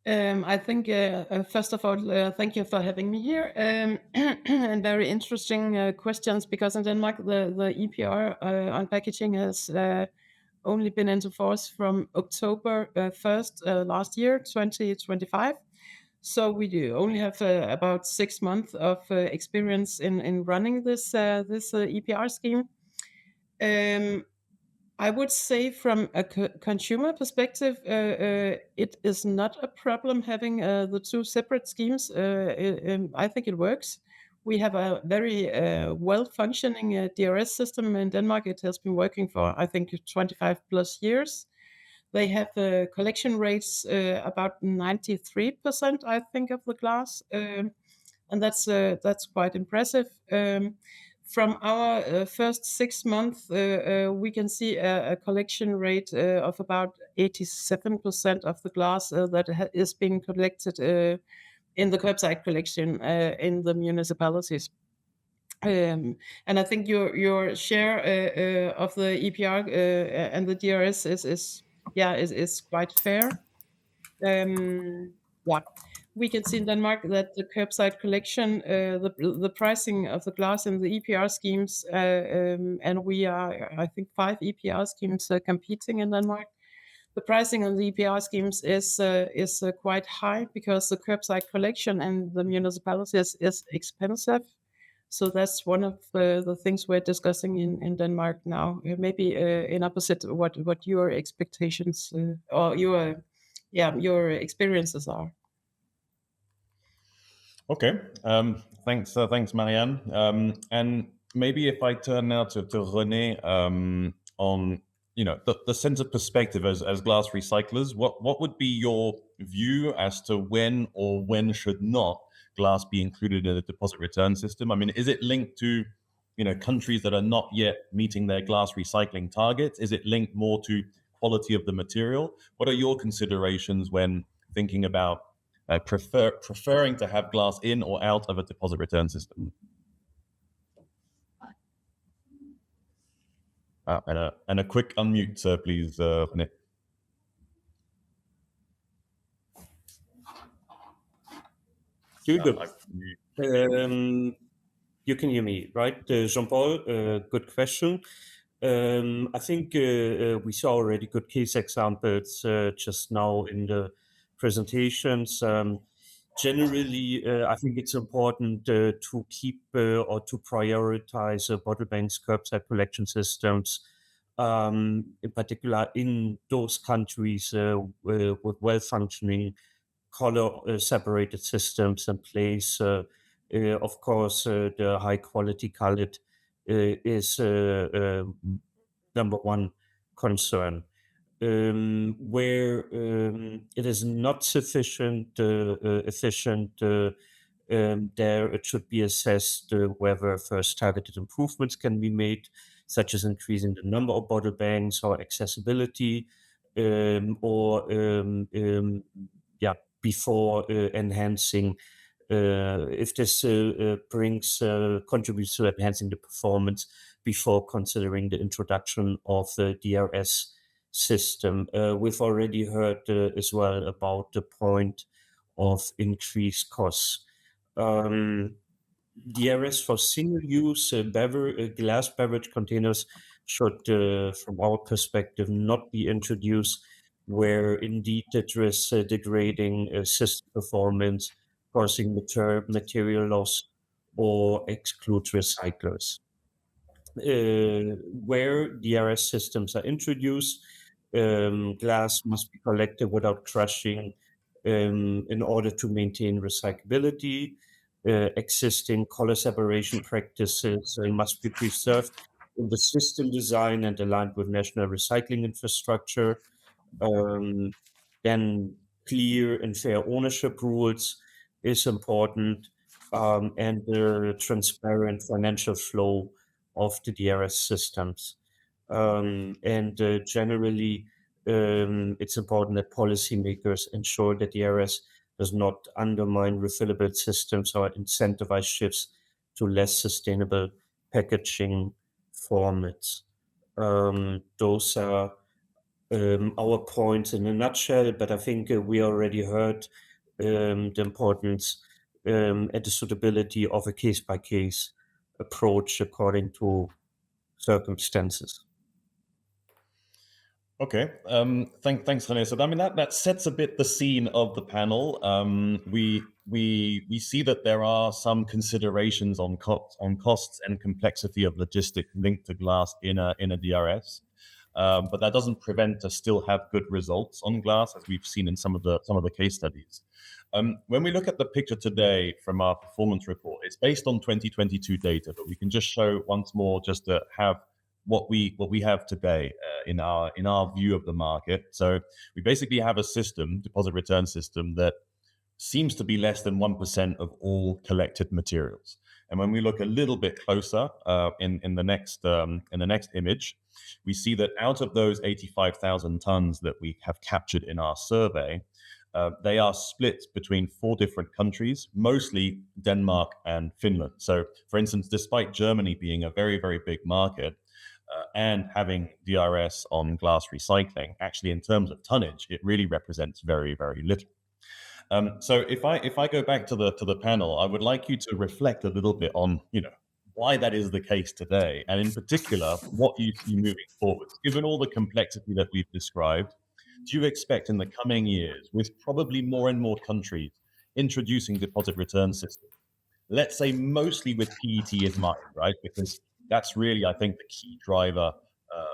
I think, first of all, thank you for having me here. And very interesting questions, because in Denmark, the EPR on packaging has only been into force from October 1st last year, 2025. So we do only have about 6 months of experience in running this EPR scheme. I would say from a consumer perspective, it is not a problem having the 2 separate schemes. I think it works. We have a very well-functioning DRS system in Denmark. It has been working for, I think, 25 plus years. They have collection rates about 93%, I think, of the glass, and that's quite impressive. From our first 6 months, we can see a collection rate of about 87% of the glass that is being collected in the curbside collection in the municipalities. And I think your share of the EPR and the DRS is quite fair. we can see in Denmark that the curbside collection, the pricing of the glass in the EPR schemes, and we are, I think, 5 EPR schemes competing in Denmark. The pricing on the EPR schemes is quite high because the curbside collection and the municipalities is expensive. So that's one of the things we're discussing in Denmark now. Maybe in opposite what your expectations or your experiences are. Okay. Thanks, Marianne. And maybe if I turn now to René on the sense of perspective as glass recyclers, what would be your view as to when or when should not glass be included in the deposit return system? I mean, is it linked to countries that are not yet meeting their glass recycling targets? Is it linked more to quality of the material? What are your considerations when thinking about preferring to have glass in or out of a deposit return system? And a quick unmute, please, René. Good. You can hear me, right? Jean-Paul, good question. I think we saw already good case examples just now in the presentations. Generally, I think it's important to keep or to prioritize bottle banks, curbside collection systems, in particular in those countries with well-functioning color-separated systems in place. Of course, the high-quality cullet is number one concern. Where it is not sufficient efficient, there it should be assessed whether first targeted improvements can be made, such as increasing the number of bottle banks or accessibility, before enhancing. If this contributes to enhancing the performance before considering the introduction of the DRS system. We've already heard as well about the point of increased costs. DRS for single-use glass beverage containers should, from our perspective, not be introduced where indeed it risks degrading system performance, causing material loss, or exclude recyclers. Where DRS systems are introduced, glass must be collected without crushing in order to maintain recyclability. Existing color separation practices must be preserved in the system design and aligned with national recycling infrastructure. Then clear and fair ownership rules is important, and the transparent financial flow of the DRS systems. Generally, it's important that policymakers ensure that DRS does not undermine refillable systems or incentivize shifts to less sustainable packaging formats. Those are our points in a nutshell, but I think we already heard the importance and the suitability of a case-by-case approach according to circumstances. Okay, thanks, René. So I mean that sets a bit the scene of the panel. We see that there are some considerations on costs and complexity of logistics linked to glass in a DRS, but that doesn't prevent us still have good results on glass, as we've seen in some of the case studies. When we look at the picture today from our performance report, it's based on 2022 data, but we can just show once more just to have what we have today in our view of the market. So we basically have a system, deposit return system, that seems to be less than 1% of all collected materials. And when we look a little bit closer in the next image, we see that out of those 85,000 tons that we have captured in our survey, they are split between 4 different countries, mostly Denmark and Finland. So, for instance, despite Germany being a very, very big market and having DRS on glass recycling, actually in terms of tonnage, it really represents very, very little. So if I go back to the panel, I would like you to reflect a little bit on, why that is the case today, and in particular, what you see moving forward. Given all the complexity that we've described, do you expect in the coming years, with probably more and more countries introducing deposit return systems, let's say mostly with PET in mind, right? Because that's really, I think, the key driver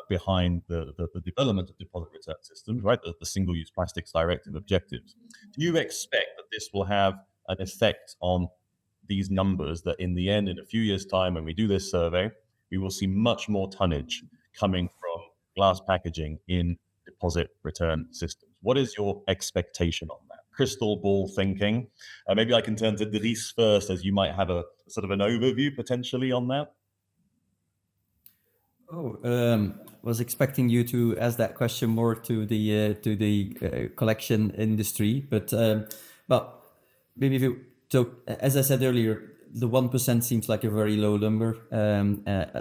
behind the development of deposit return systems, right? The Single-Use Plastics Directive objectives. Do you expect that this will have an effect on these numbers, that in the end, in a few years' time, when we do this survey, we will see much more tonnage coming from glass packaging in deposit return systems? What is your expectation on that? Crystal ball thinking. Maybe I can turn to Dries first, as you might have a sort of an overview potentially on that. Was expecting you to ask that question more to the collection industry, but well, maybe if you. So as I said earlier, the 1% seems like a very low number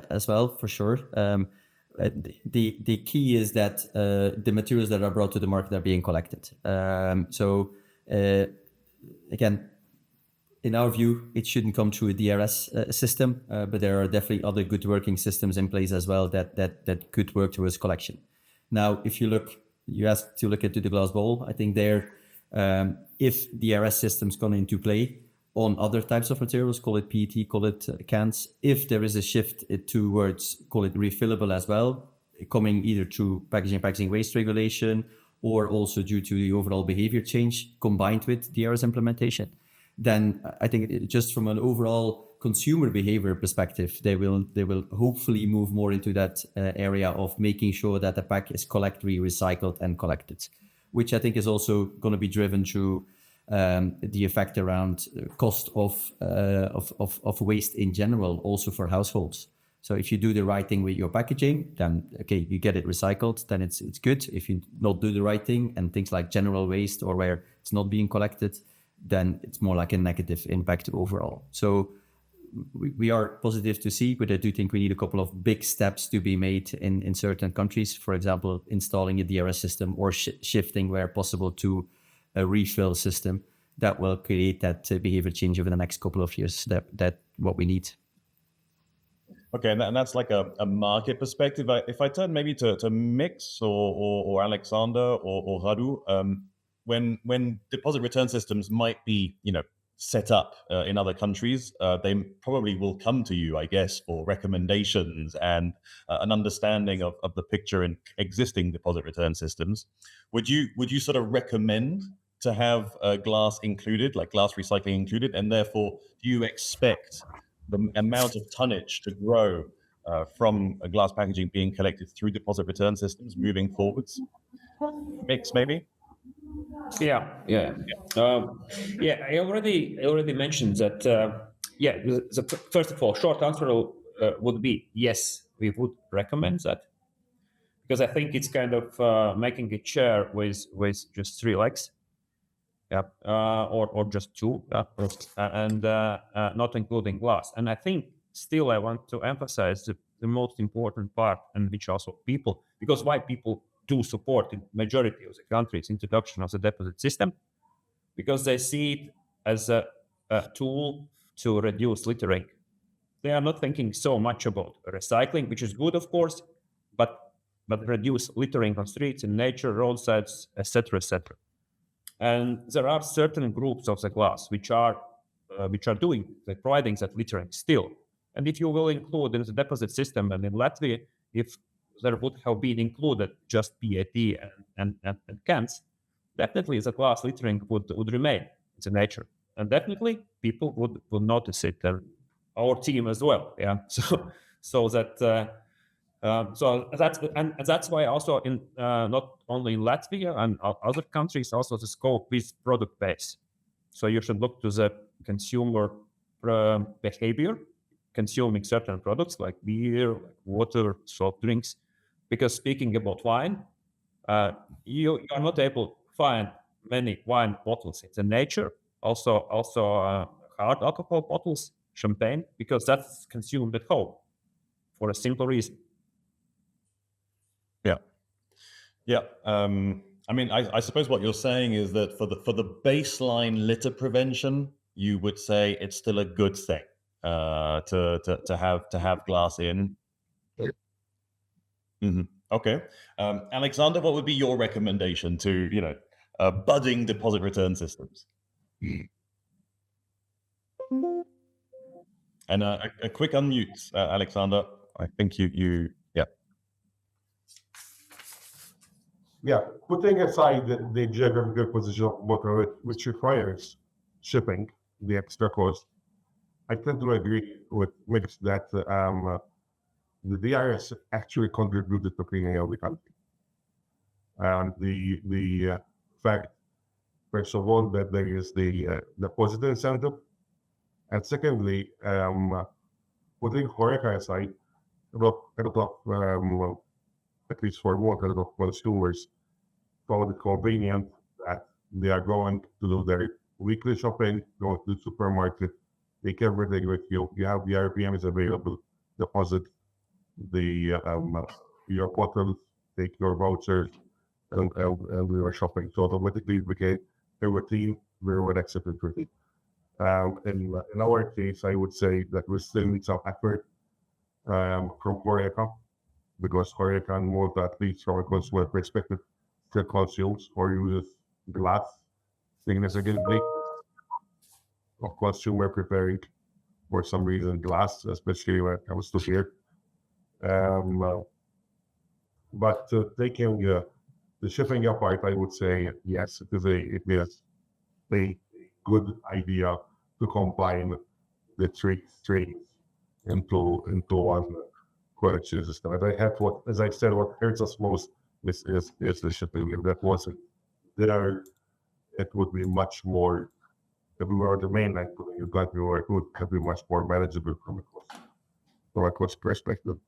as well, for sure. The key is that the materials that are brought to the market are being collected. So again, in our view, it shouldn't come through a DRS system, but there are definitely other good working systems in place as well that could work towards collection. Now, if you asked to look into the glass bowl, I think there, if DRS systems come into play on other types of materials, call it PET, call it cans, if there is a shift towards, call it refillable as well, coming either through packaging waste regulation or also due to the overall behavior change combined with DRS implementation, then I think just from an overall consumer behavior perspective, they will hopefully move more into that area of making sure that the pack is collected, recycled, and collected, which I think is also going to be driven through the effect around cost of waste in general, also for households. So if you do the right thing with your packaging, then okay, you get it recycled, then it's good. If you not do the right thing and things like general waste or where it's not being collected, then it's more like a negative impact overall. So we are positive to see, but I do think we need a couple of big steps to be made in certain countries. For example, installing a DRS system or shifting where possible to a refill system that will create that behavior change over the next couple of years. That what we need. Okay, and that's like a market perspective. If I turn maybe to Mix or Alexander or Radu, when deposit return systems might be, set up in other countries, they probably will come to you, I guess, for recommendations and an understanding of the picture in existing deposit return systems. Would you sort of recommend to have glass included, like glass recycling included, and therefore do you expect the amount of tonnage to grow from a glass packaging being collected through deposit return systems moving forwards? Mix, maybe? Yeah. I already mentioned that. First of all, short answer would be yes. We would recommend that, because I think it's kind of making a chair with just three legs, or just two, and not including glass. And I think still I want to emphasize the most important part, and which also people, because why people do support in majority of the countries introduction of the deposit system, because they see it as a tool to reduce littering. They are not thinking so much about recycling, which is good, of course, but reduce littering on streets, in nature, roadsides, etc., etc. And there are certain groups of the glass which are providing that littering still. And if you will include in the deposit system, and in Latvia, if there would have been included just PET and cans, definitely the glass littering would remain in the nature, and definitely people would notice it, and our team as well. Yeah, so that's why also in not only in Latvia and other countries, also the scope is product based. So you should look to the consumer behavior, consuming certain products like beer, like water, soft drinks. Because speaking about wine, you are not able to find many wine bottles in the nature. Also hard alcohol bottles, champagne, because that's consumed at home for a simple reason. Yeah. I mean, I suppose what you're saying is that for the baseline litter prevention, you would say it's still a good thing to have glass in. Okay, Alexander, what would be your recommendation to budding deposit return systems? And a quick unmute, Alexander. I think you Yeah, putting aside the geographical position of water, which requires shipping, the extra cost, I tend to agree with Mitch that the DRS actually contributed to cleaning out the country. And the fact, first of all, that there is the positive incentive, and secondly, putting HoReCa aside, a lot of at least for water, a lot of consumers found it convenient that they are going to do their weekly shopping, go to the supermarket, take everything with you. You have the RPMs available, deposit your bottles, take your vouchers, and we were shopping. So automatically it became a routine, very well accepted routine. In our case, I would say that we still need some effort from HoReCa, because HoReCa and Malta, at least from a consumer perspective, still consumes or uses glass significantly. Of consumer preferring, for some reason, glass, especially when it comes to beer. But taking the shipping apart, I would say yes, it is a good idea to combine the three streams into one collection system. As I said, what hurts us most is the shipping. If that wasn't there, it would be much more. If we were on the mainland, it would have been much more manageable from a cost perspective.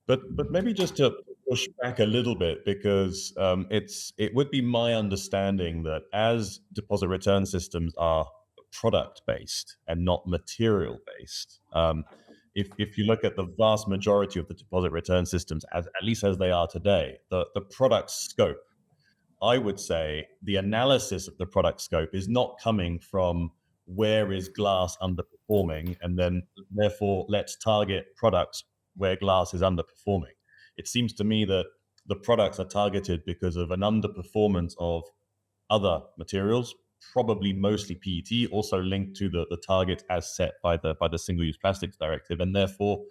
But maybe just to push back a little bit, because it would be my understanding that as deposit return systems are product based and not material based, if you look at the vast majority of the deposit return systems, at least as they are today, the product scope, I would say the analysis of the product scope is not coming from where is glass underperforming, and then therefore let's target products where glass is underperforming. It seems to me that the products are targeted because of an underperformance of other materials, probably mostly PET, also linked to the target as set by the Single-Use Plastics Directive, and therefore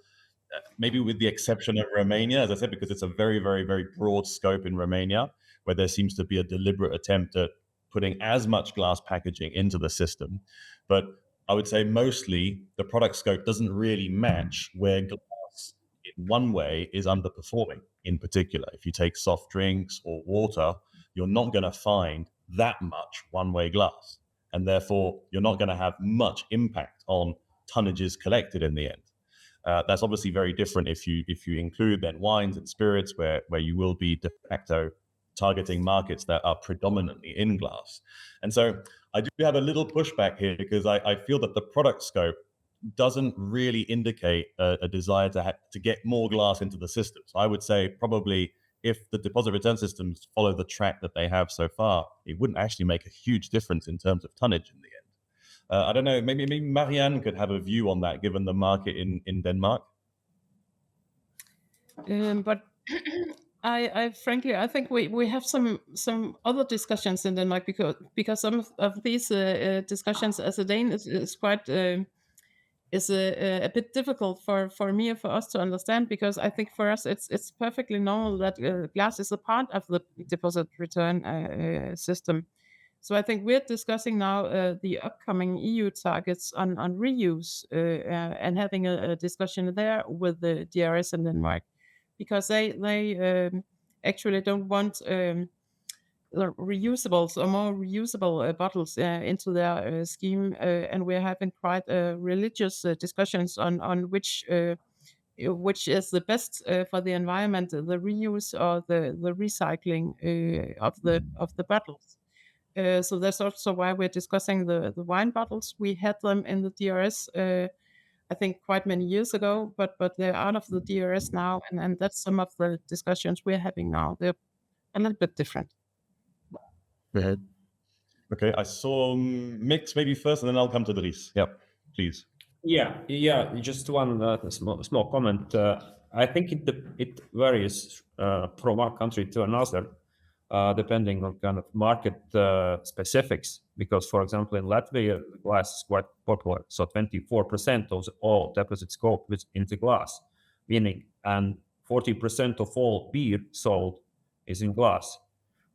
maybe with the exception of Romania, as I said, because it's a very, very, very broad scope in Romania, where there seems to be a deliberate attempt at putting as much glass packaging into the system. But I would say mostly the product scope doesn't really match where glass in one way is underperforming. In particular, if you take soft drinks or water, you're not going to find that much one-way glass. And therefore, you're not going to have much impact on tonnages collected in the end. That's obviously very different if you include then wines and spirits, where you will be de facto targeting markets that are predominantly in glass. And so I do have a little pushback here, because I feel that the product scope doesn't really indicate a desire to get more glass into the system. So I would say probably if the deposit return systems follow the track that they have so far, it wouldn't actually make a huge difference in terms of tonnage in the end. I don't know, maybe Marianne could have a view on that, given the market in Denmark. But I frankly, I think we have some other discussions in Denmark, because some of these discussions as a Dane is quite a bit difficult for me and for us to understand, because I think for us it's perfectly normal that glass is a part of the deposit return system. So I think we're discussing now the upcoming EU targets on reuse and having a discussion there with the DRS in Denmark, because they actually don't want reusables or more reusable bottles into their scheme, and we're having quite religious discussions on which is the best for the environment, the reuse or the recycling of the bottles. So that's also why we're discussing the wine bottles. We had them in the DRS, I think, quite many years ago, but they're out of the DRS now, and that's some of the discussions we're having now. They're a little bit different. Go ahead. Okay, I saw Mix maybe first, and then I'll come to Dries. Yep, please. Yeah. Just one small comment. I think it varies from one country to another, depending on kind of market specifics. Because, for example, in Latvia, glass is quite popular. So 24% of all deposits go into glass, meaning, and 40% of all beer sold is in glass.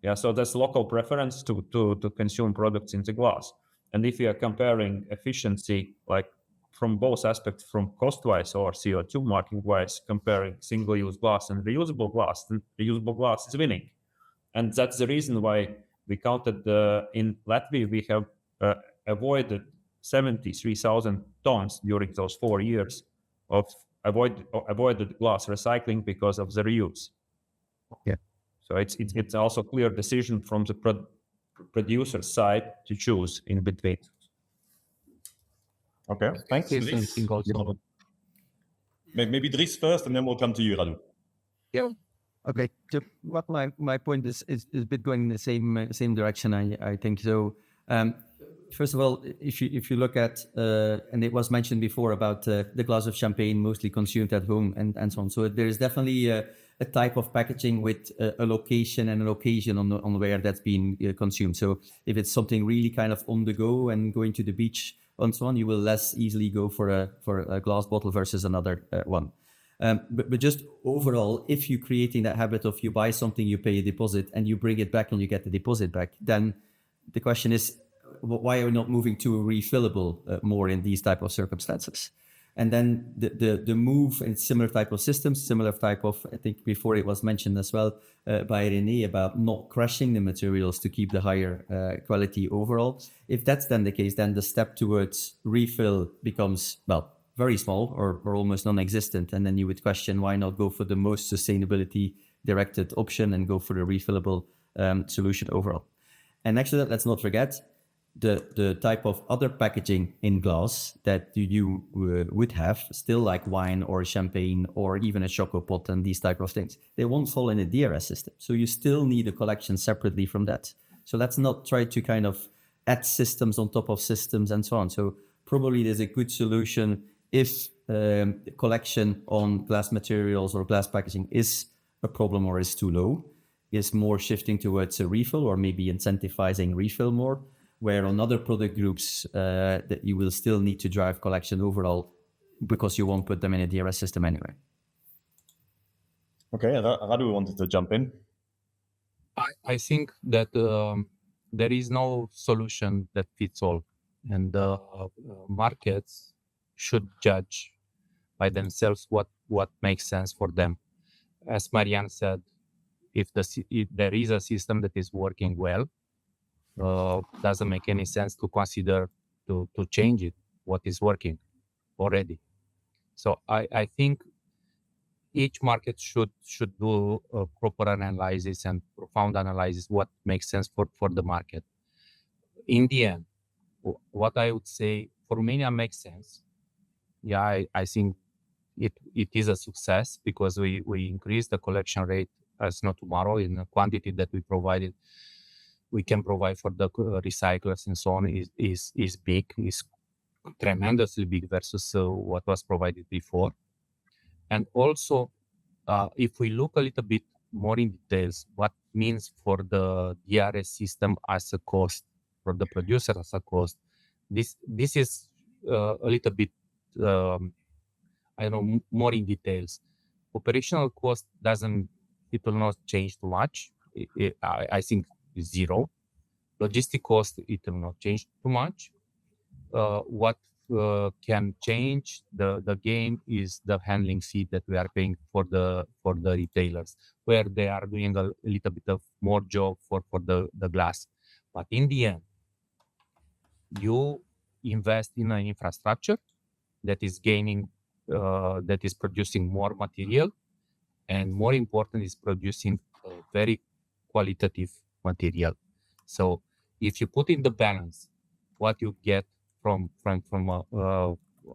Yeah, so that's local preference to consume products into glass. And if you are comparing efficiency, like from both aspects, from cost-wise or CO2 marking-wise, comparing single-use glass and reusable glass, then reusable glass is winning. And that's the reason why we counted in Latvia, we have avoided 73,000 tons during those 4 years of avoided glass recycling because of the reuse. Yeah. So it's also clear decision from the producer side to choose in between. Okay, thanks. Say Dries. something also. Maybe Dries first, and then we'll come to you, Radu. Okay. So what my point is a bit going in the same direction. I think so. First of all, if you look at and it was mentioned before about the glass of champagne mostly consumed at home and so on. So there is definitely a type of packaging with a location and an occasion on where that's being consumed. So if it's something really kind of on the go and going to the beach and so on, you will less easily go for a glass bottle versus another one. But just overall, if you're creating that habit of you buy something, you pay a deposit, and you bring it back and you get the deposit back, then the question is, why are we not moving to a refillable more in these type of circumstances? And then the move in similar type of systems, similar type of, I think before it was mentioned as well by René about not crushing the materials to keep the higher quality overall. If that's then the case, then the step towards refill becomes, well, very small or almost non-existent. And then you would question why not go for the most sustainability directed option and go for the refillable solution overall. And next to that, let's not forget the type of other packaging in glass that you would have, still like wine or champagne or even a choco pot and these type of things. They won't fall in a DRS system. So you still need a collection separately from that. So let's not try to kind of add systems on top of systems and so on. So probably there's a good solution if collection on glass materials or glass packaging is a problem or is too low, is more shifting towards a refill or maybe incentivizing refill more, where on other product groups that you will still need to drive collection overall because you won't put them in a DRS system anyway. Okay, Radu wanted to jump in. I think that there is no solution that fits all, and markets should judge by themselves what makes sense for them. As Marianne said, if there is a system that is working well, doesn't make any sense to consider to change it, what is working already. So I think each market should do a proper analysis and profound analysis what makes sense for the market. In the end, what I would say for Romania makes sense. Yeah, I think it is a success because we increased the collection rate as no tomorrow in the quantity that we provided. We can provide for the recyclers and so on is big, is tremendously big versus what was provided before. And also, if we look a little bit more in details, what means for the DRS system as a cost, for the producer as a cost, this is a little bit, I don't know, more in details. Operational cost it will not change too much. I think zero. Logistic cost, it will not change too much. What can change the game is the handling fee that we are paying for the retailers, where they are doing a little bit of more job for the glass. But in the end, you invest in an infrastructure that is gaining, that is producing more material, and more important is producing a very qualitative material. So if you put in the balance what you get from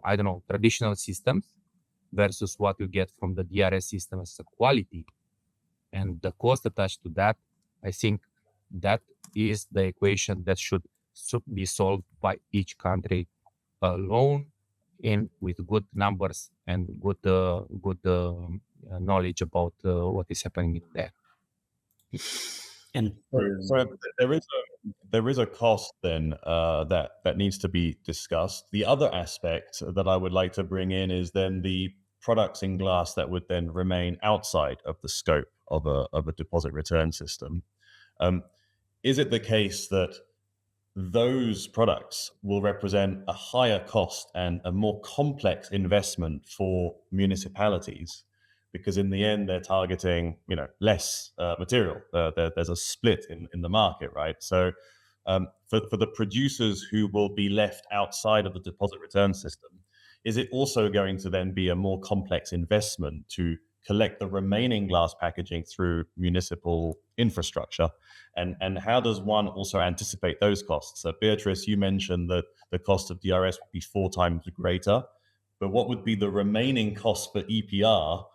I don't know, traditional systems versus what you get from the DRS system as a quality and the cost attached to that, I think that is the equation that should be solved by each country alone, and with good numbers and good knowledge about what is happening there. And So there is a cost then that needs to be discussed. The other aspect that I would like to bring in is then the products in glass that would then remain outside of the scope of a deposit return system. Is it the case that those products will represent a higher cost and a more complex investment for municipalities? Because in the end, they're targeting, less material. There's a split in the market, right? So for the producers who will be left outside of the deposit return system, is it also going to then be a more complex investment to collect the remaining glass packaging through municipal infrastructure? And how does one also anticipate those costs? So Beatrice, you mentioned that the cost of DRS would be 4 times greater, but what would be the remaining cost for EPR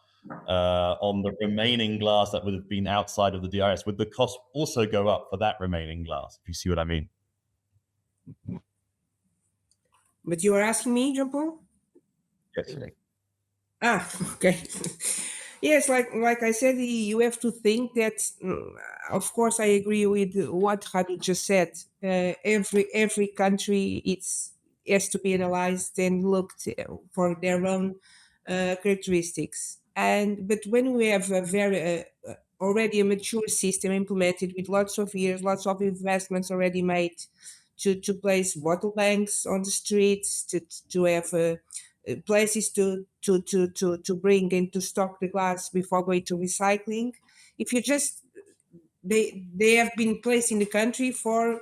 on the remaining glass that would have been outside of the DRS? Would the cost also go up for that remaining glass, if you see what I mean? But you are asking me, Jean-Paul? Yes. Okay. Yes, like I said, you have to think that. Of course, I agree with what Radu just said. Every country has to be analyzed and looked for their own characteristics. But when we have a very already a mature system implemented with lots of years, lots of investments already made to place bottle banks on the streets, to have places to bring and to stock the glass before going to recycling. If you just they have been placed in the country for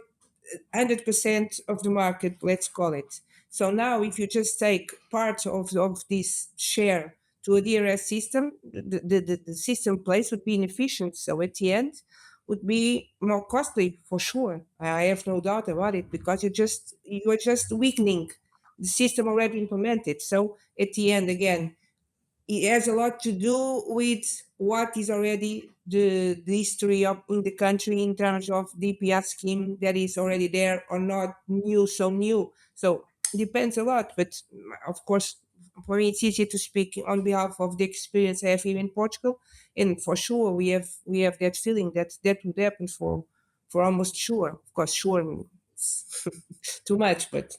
100% of the market, let's call it. So now if you just take part of this share to a DRS system, the system place would be inefficient. So at the end would be more costly for sure. I have no doubt about it, because you are just weakening the system already implemented. So at the end, again, it has a lot to do with what is already the history of in the country in terms of DPS scheme that is already there or not new. So depends a lot. But of course, for me, it's easier to speak on behalf of the experience I have here in Portugal, and for sure we have that feeling that would happen for almost sure. Of course, sure means too much, but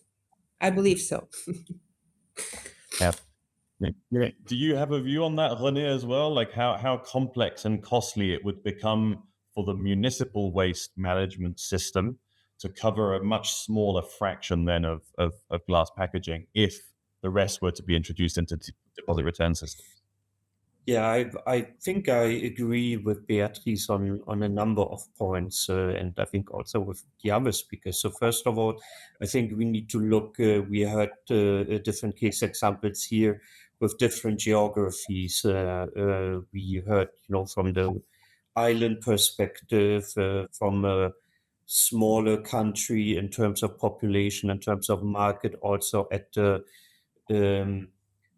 I believe so. Yeah. Do you have a view on that, René, as well? Like how complex and costly it would become for the municipal waste management system to cover a much smaller fraction then of glass packaging if the rest were to be introduced into deposit return systems? Yeah, I think I agree with Beatrice on a number of points, and I think also with the other speakers. So first of all, I think we need to look. We heard different case examples here with different geographies. We heard, from the island perspective, from a smaller country in terms of population, in terms of market, also at the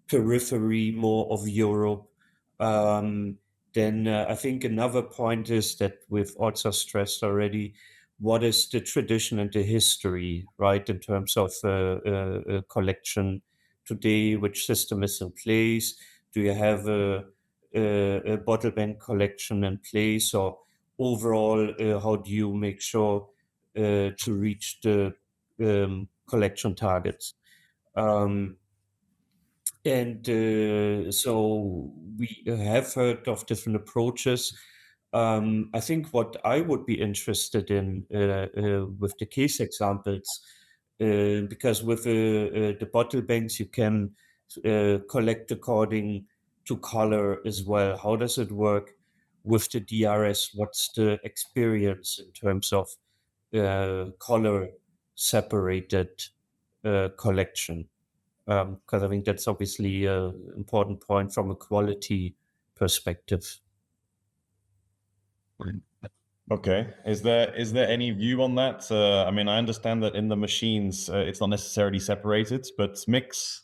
periphery more of Europe. Then I think another point is that we've also stressed already, what is the tradition and the history, right, in terms of collection today, which system is in place? Do you have a bottle bank collection in place, or overall, how do you make sure to reach the collection targets? So we have heard of different approaches. I think what I would be interested in with the case examples, because with the bottle banks, you can collect according to color as well. How does it work with the DRS? What's the experience in terms of color separated collection? Because I think that's obviously an important point from a quality perspective. Okay. Is there any view on that? I mean, I understand that in the machines, it's not necessarily separated, but mix.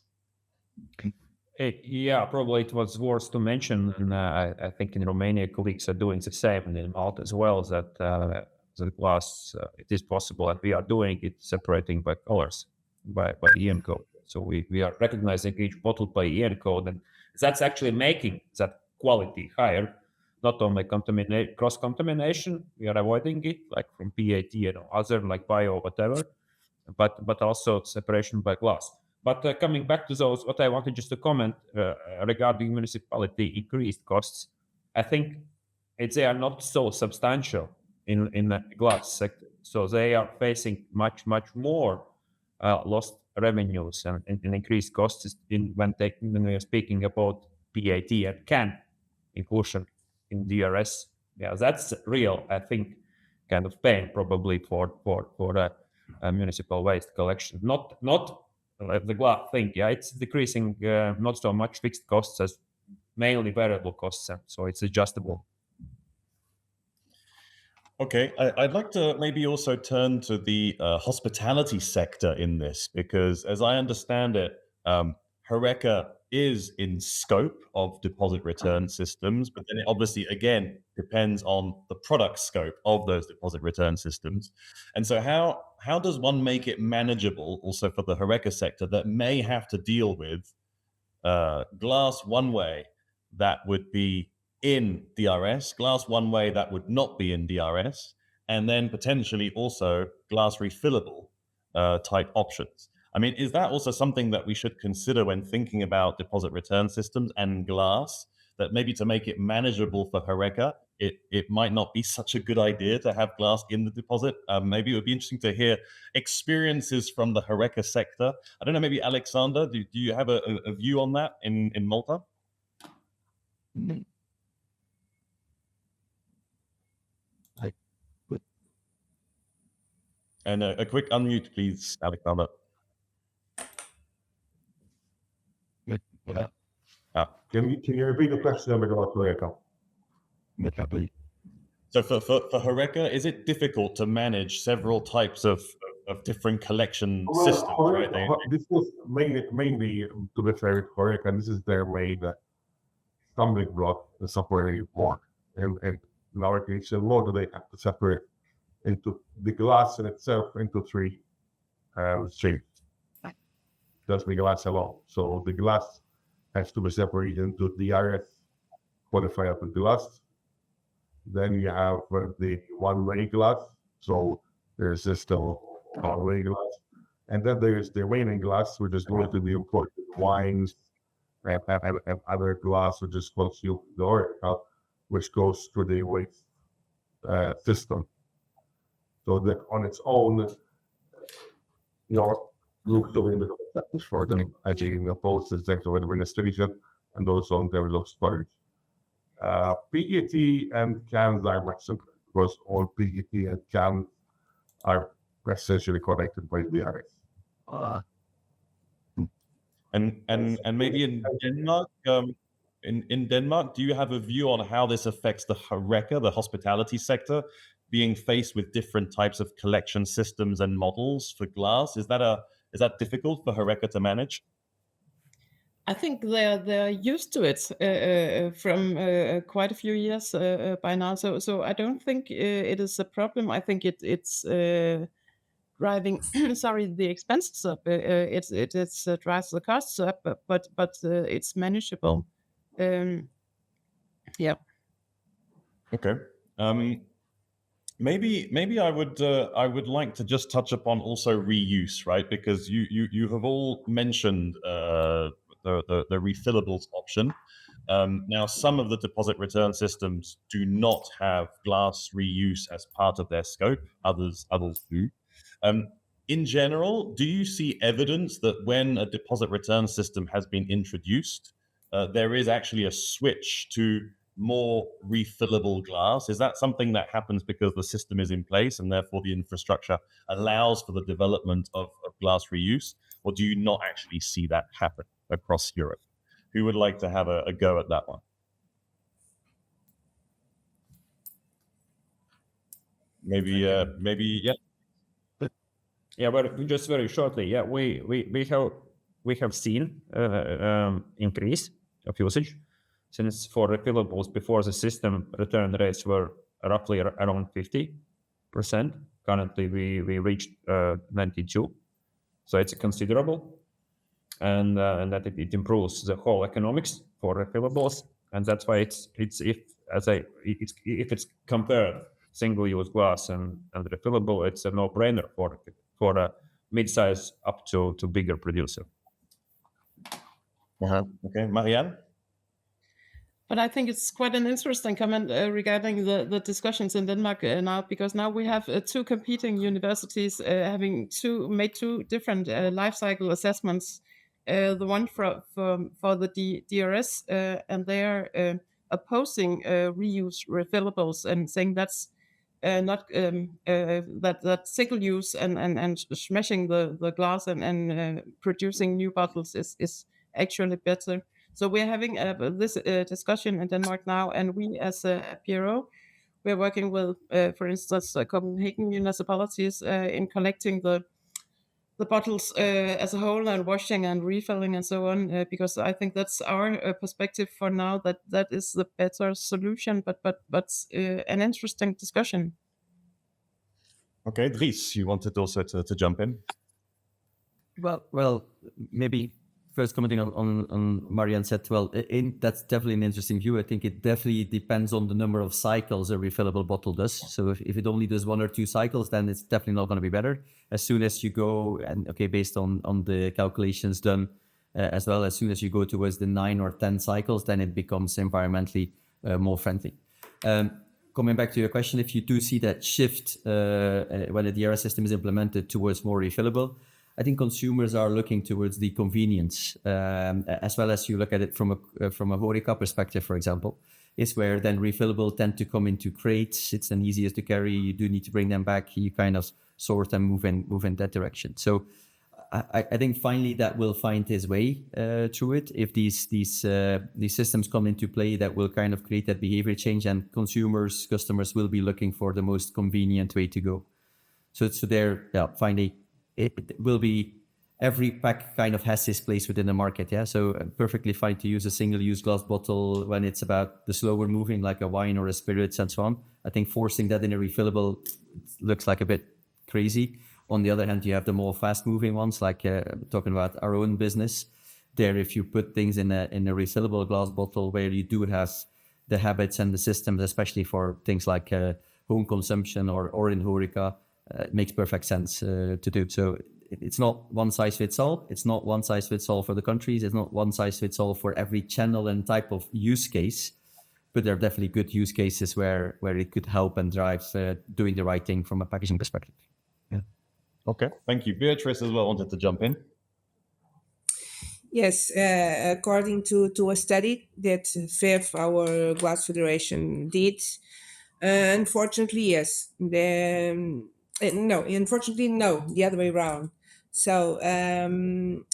Yeah, probably it was worth to mention, and I think in Romania, colleagues are doing the same, and in Malta as well, that the glass, it is possible, and we are doing it, separating by colors, by EN code. So we are recognizing each bottle by EN code, and that's actually making that quality higher. Not only cross-contamination, we are avoiding it, like from PAT and other, like bio, whatever, but also separation by glass. But coming back to those, what I wanted just to comment regarding municipality increased costs, I think they are not so substantial in the glass sector. So they are facing much more lost revenues and increased costs when we are speaking about PAT and can inclusion in DRS. Yeah, that's real, I think, kind of pain probably for municipal waste collection. Not like the glass thing. Yeah, it's decreasing not so much fixed costs as mainly variable costs, so it's adjustable. Okay, I'd like to maybe also turn to the hospitality sector in this, because as I understand it, HoReCa is in scope of deposit return systems, but then it obviously, again, depends on the product scope of those deposit return systems. And so how does one make it manageable also for the HoReCa sector that may have to deal with glass one way that would be in DRS, glass one way that would not be in DRS, and then potentially also glass refillable type options? I mean, is that also something that we should consider when thinking about deposit return systems and glass, that maybe to make it manageable for HoReCa, it might not be such a good idea to have glass in the deposit? Maybe it would be interesting to hear experiences from the HoReCa sector. I don't know, maybe Alexander, do you have a view on that in Malta? And a quick unmute, please, Alexander. Can you repeat the question about HoReCa? So for HoReCa, is it difficult to manage several types of different collection systems? Right? This was mainly to be fair with HoReCa, and this is their main stumbling block, the software block. And in our case, in Malta, they have to separate into the glass in itself into three streams. That's the glass alone. So the glass has to be separated into DRS, qualified as glass. Then you have the one-way glass. So there's still one-way glass. And then there's the remaining glass, which is going to be imported wines, and other glass, which is consumed in the HoReCa, which goes through the waste system. So that on its own, looks to be the for them achieving opposed to sector administration and also in terms of storage. PET and cans are much simpler because all PET and cans are essentially connected by DRS. And maybe in Denmark, in Denmark, do you have a view on how this affects the HoReCa, the hospitality sector, being faced with different types of collection systems and models for glass? Is that difficult for HoReCa to manage? I think they're used to it from quite a few years by now. So I don't think it is a problem. I think it's driving the expenses up. It drives the costs up, but it's manageable. Yeah. Okay. Maybe I would like to just touch upon also reuse, right? Because you have all mentioned the refillables option. Now, some of the deposit return systems do not have glass reuse as part of their scope. Others do. In general, do you see evidence that when a deposit return system has been introduced, there is actually a switch to more refillable glass? Is that something that happens because the system is in place and therefore the infrastructure allows for the development of glass reuse? Or do you not actually see that happen across Europe? Who would like to have a go at that one? Maybe, yeah. Yeah, but just very shortly, yeah, we have seen increase of usage. Since for refillables before the system return rates were roughly around 50, Currently, we reached 92%. So it's considerable. And that it improves the whole economics for refillables. And that's why if it's compared single-use glass and refillable, it's a no-brainer for a mid-size up to bigger producer. Okay, Marianne? But I think it's quite an interesting comment regarding the discussions in Denmark now, because now we have two competing universities having made two different life cycle assessments. The one for the DRS, and they're opposing reuse refillables and saying that's not that single use and smashing the glass and producing new bottles is actually better. So we're having this discussion in Denmark now, and we as a PRO, we're working with, for instance, Copenhagen municipalities in collecting the bottles as a whole and washing and refilling and so on, because I think that's our perspective for now, that is the better solution, but an interesting discussion. Okay, Dries, you wanted also to jump in? Well, maybe first commenting on Marianne said, that's definitely an interesting view. I think it definitely depends on the number of cycles a refillable bottle does. So if it only does 1 or 2 cycles, then it's definitely not going to be better. As soon as you go, and based on the calculations done, as well, as soon as you go towards the 9 or 10 cycles, then it becomes environmentally more friendly. Coming back to your question, if you do see that shift when the DRS system is implemented towards more refillable, I think consumers are looking towards the convenience, as well as you look at it from a HoReCa perspective, for example, is where then refillable tend to come into crates. It's then easiest to carry. You do need to bring them back. You kind of sort and move in that direction. So I think finally that will find its way through it. If these systems come into play, that will kind of create that behavior change, and customers will be looking for the most convenient way to go. So there, finally, it will be, every pack kind of has its place within the market. Yeah, so perfectly fine to use a single-use glass bottle when it's about the slower moving, like a wine or a spirits and so on. I think forcing that in a refillable looks like a bit crazy. On the other hand, you have the more fast-moving ones, like talking about our own business. There, if you put things in a refillable glass bottle where you do have the habits and the systems, especially for things like home consumption or in HoReCa, it makes perfect sense to do. So it's not one size fits all. It's not one size fits all for the countries. It's not one size fits all for every channel and type of use case. But there are definitely good use cases where it could help and drive doing the right thing from a packaging perspective. Yeah. Okay, thank you. Beatrice as well wanted to jump in. Yes, according to a study that FEF, our Glass Federation, did, unfortunately, yes. Unfortunately, no, the other way around. So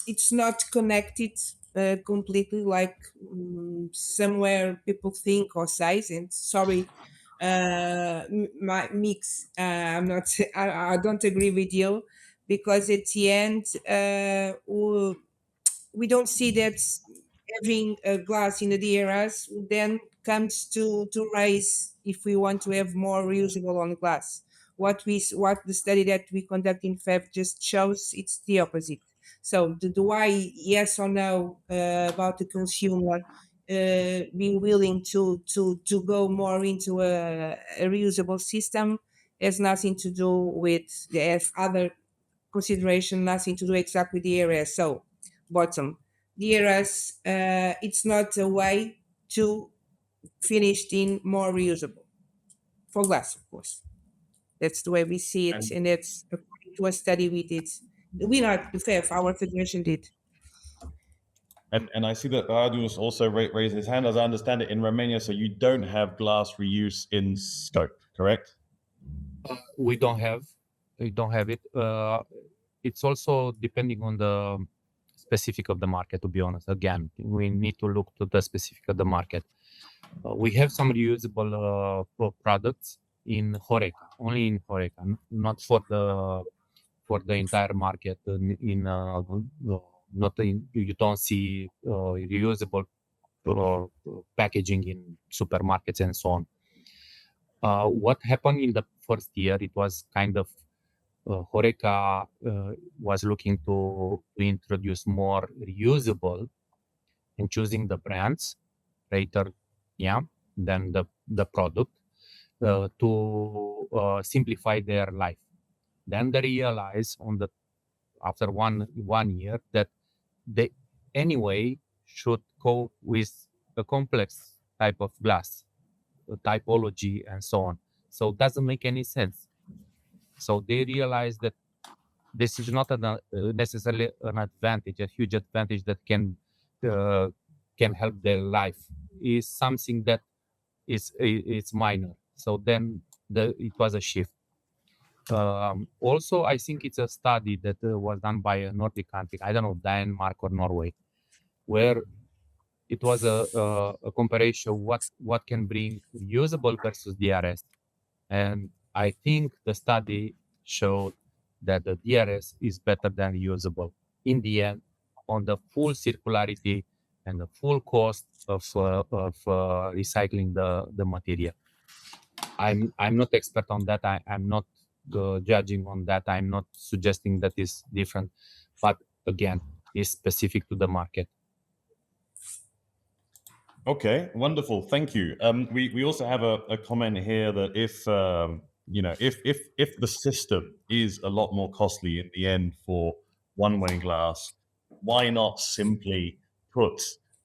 it's not connected completely like somewhere people think or size. And sorry, my mix. I'm not. I don't agree with you, because at the end, we don't see that having a glass in the DRS then comes to raise if we want to have more reusable on glass. What the study that we conduct in FEF just shows, it's the opposite. So the why, yes or no, about the consumer being willing to go more into a reusable system has nothing to do with the other consideration, nothing to do exactly with the DRS. So bottom, DRS, it's not a way to finish in more reusable for glass, of course. That's the way we see it, and that's according to a study we did. We not the FEF, our federation did. And I see that Radu has also raised his hand, as I understand it, in Romania. So you don't have glass reuse in scope, correct? We don't have it. It's also depending on the specific of the market, to be honest. Again, we need to look to the specific of the market. We have some reusable products in HoReCa, only in HoReCa, not for the entire market. You don't see reusable packaging in supermarkets and so on. What happened in the first year, it was kind of Horeca was looking to introduce more reusable and choosing the brands rather than the product to simplify their life. Then they realize after one year that they anyway should go with a complex type of glass, typology, and so on. So it doesn't make any sense. So they realize that this is not necessarily an advantage, a huge advantage that can help their life. Is something that is minor. So then it was a shift. Also, I think it's a study that was done by a Nordic country, I don't know, Denmark or Norway, where it was a comparison what can bring reusable versus DRS. And I think the study showed that the DRS is better than reusable in the end on the full circularity and the full cost of recycling the material. I'm not expert on that. I'm not judging on that. I'm not suggesting that is different, but again, it's specific to the market. Okay, wonderful. Thank you. We also have a comment here that if if the system is a lot more costly in the end for one-way glass, why not simply put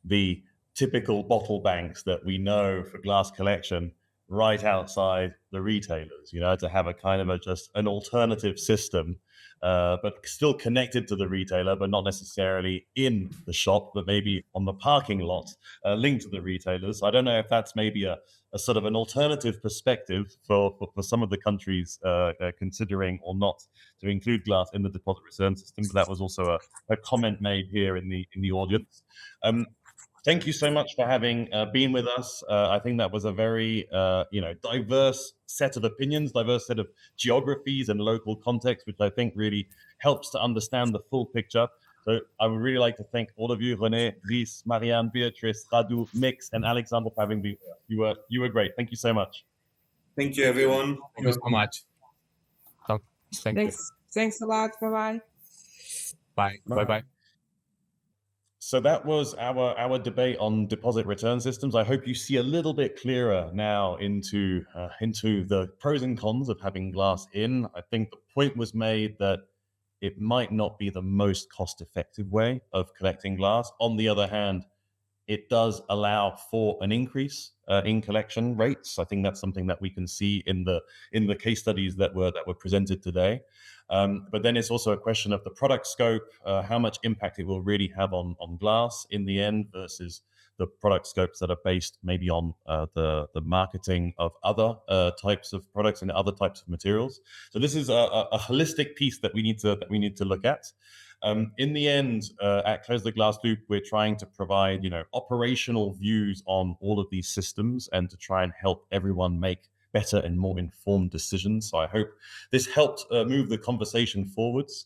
the typical bottle banks that we know for glass collection right outside the retailers? To have a kind of just an alternative system, but still connected to the retailer, but not necessarily in the shop, but maybe on the parking lot, linked to the retailers. I don't know if that's maybe a sort of an alternative perspective for some of the countries considering or not to include glass in the deposit return system. But that was also a comment made here in the audience. Thank you so much for having been with us. I think that was a very diverse set of opinions, diverse set of geographies and local context, which I think really helps to understand the full picture. So I would really like to thank all of you, René, Dries, Marianne, Beatrice, Radu, Mix, and Alexander for having been with us. You were great. Thank you so much. Thank you, everyone. Thank you so much. Thank you. Thanks a lot. Bye-bye. Bye. Bye-bye. So that was our debate on deposit return systems. I hope you see a little bit clearer now into the pros and cons of having glass in. I think the point was made that it might not be the most cost-effective way of collecting glass. On the other hand, it does allow for an increase in collection rates. I think that's something that we can see in the case studies that were presented today. But then it's also a question of the product scope, how much impact it will really have on glass in the end versus the product scopes that are based maybe on the marketing of other types of products and other types of materials. So this is a holistic piece that we need to look at. In the end, at Close the Glass Loop, we're trying to provide operational views on all of these systems and to try and help everyone make better and more informed decisions. So I hope this helped move the conversation forwards.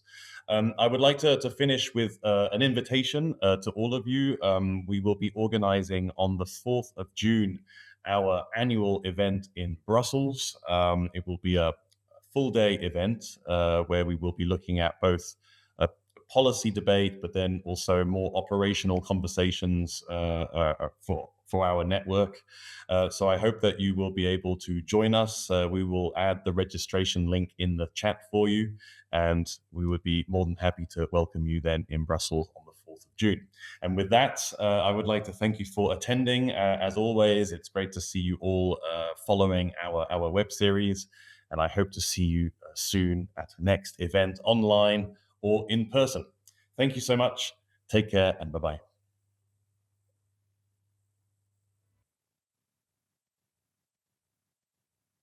I would like to finish with an invitation to all of you. We will be organizing on the 4th of June our annual event in Brussels. It will be a full-day event where we will be looking at both a policy debate, but then also more operational conversations for our network. So I hope that you will be able to join us. We will add the registration link in the chat for you, and we would be more than happy to welcome you then in Brussels on the 4th of June. And with that, I would like to thank you for attending. As always, it's great to see you all following our web series, and I hope to see you soon at the next event online or in person. Thank you so much. Take care and bye-bye.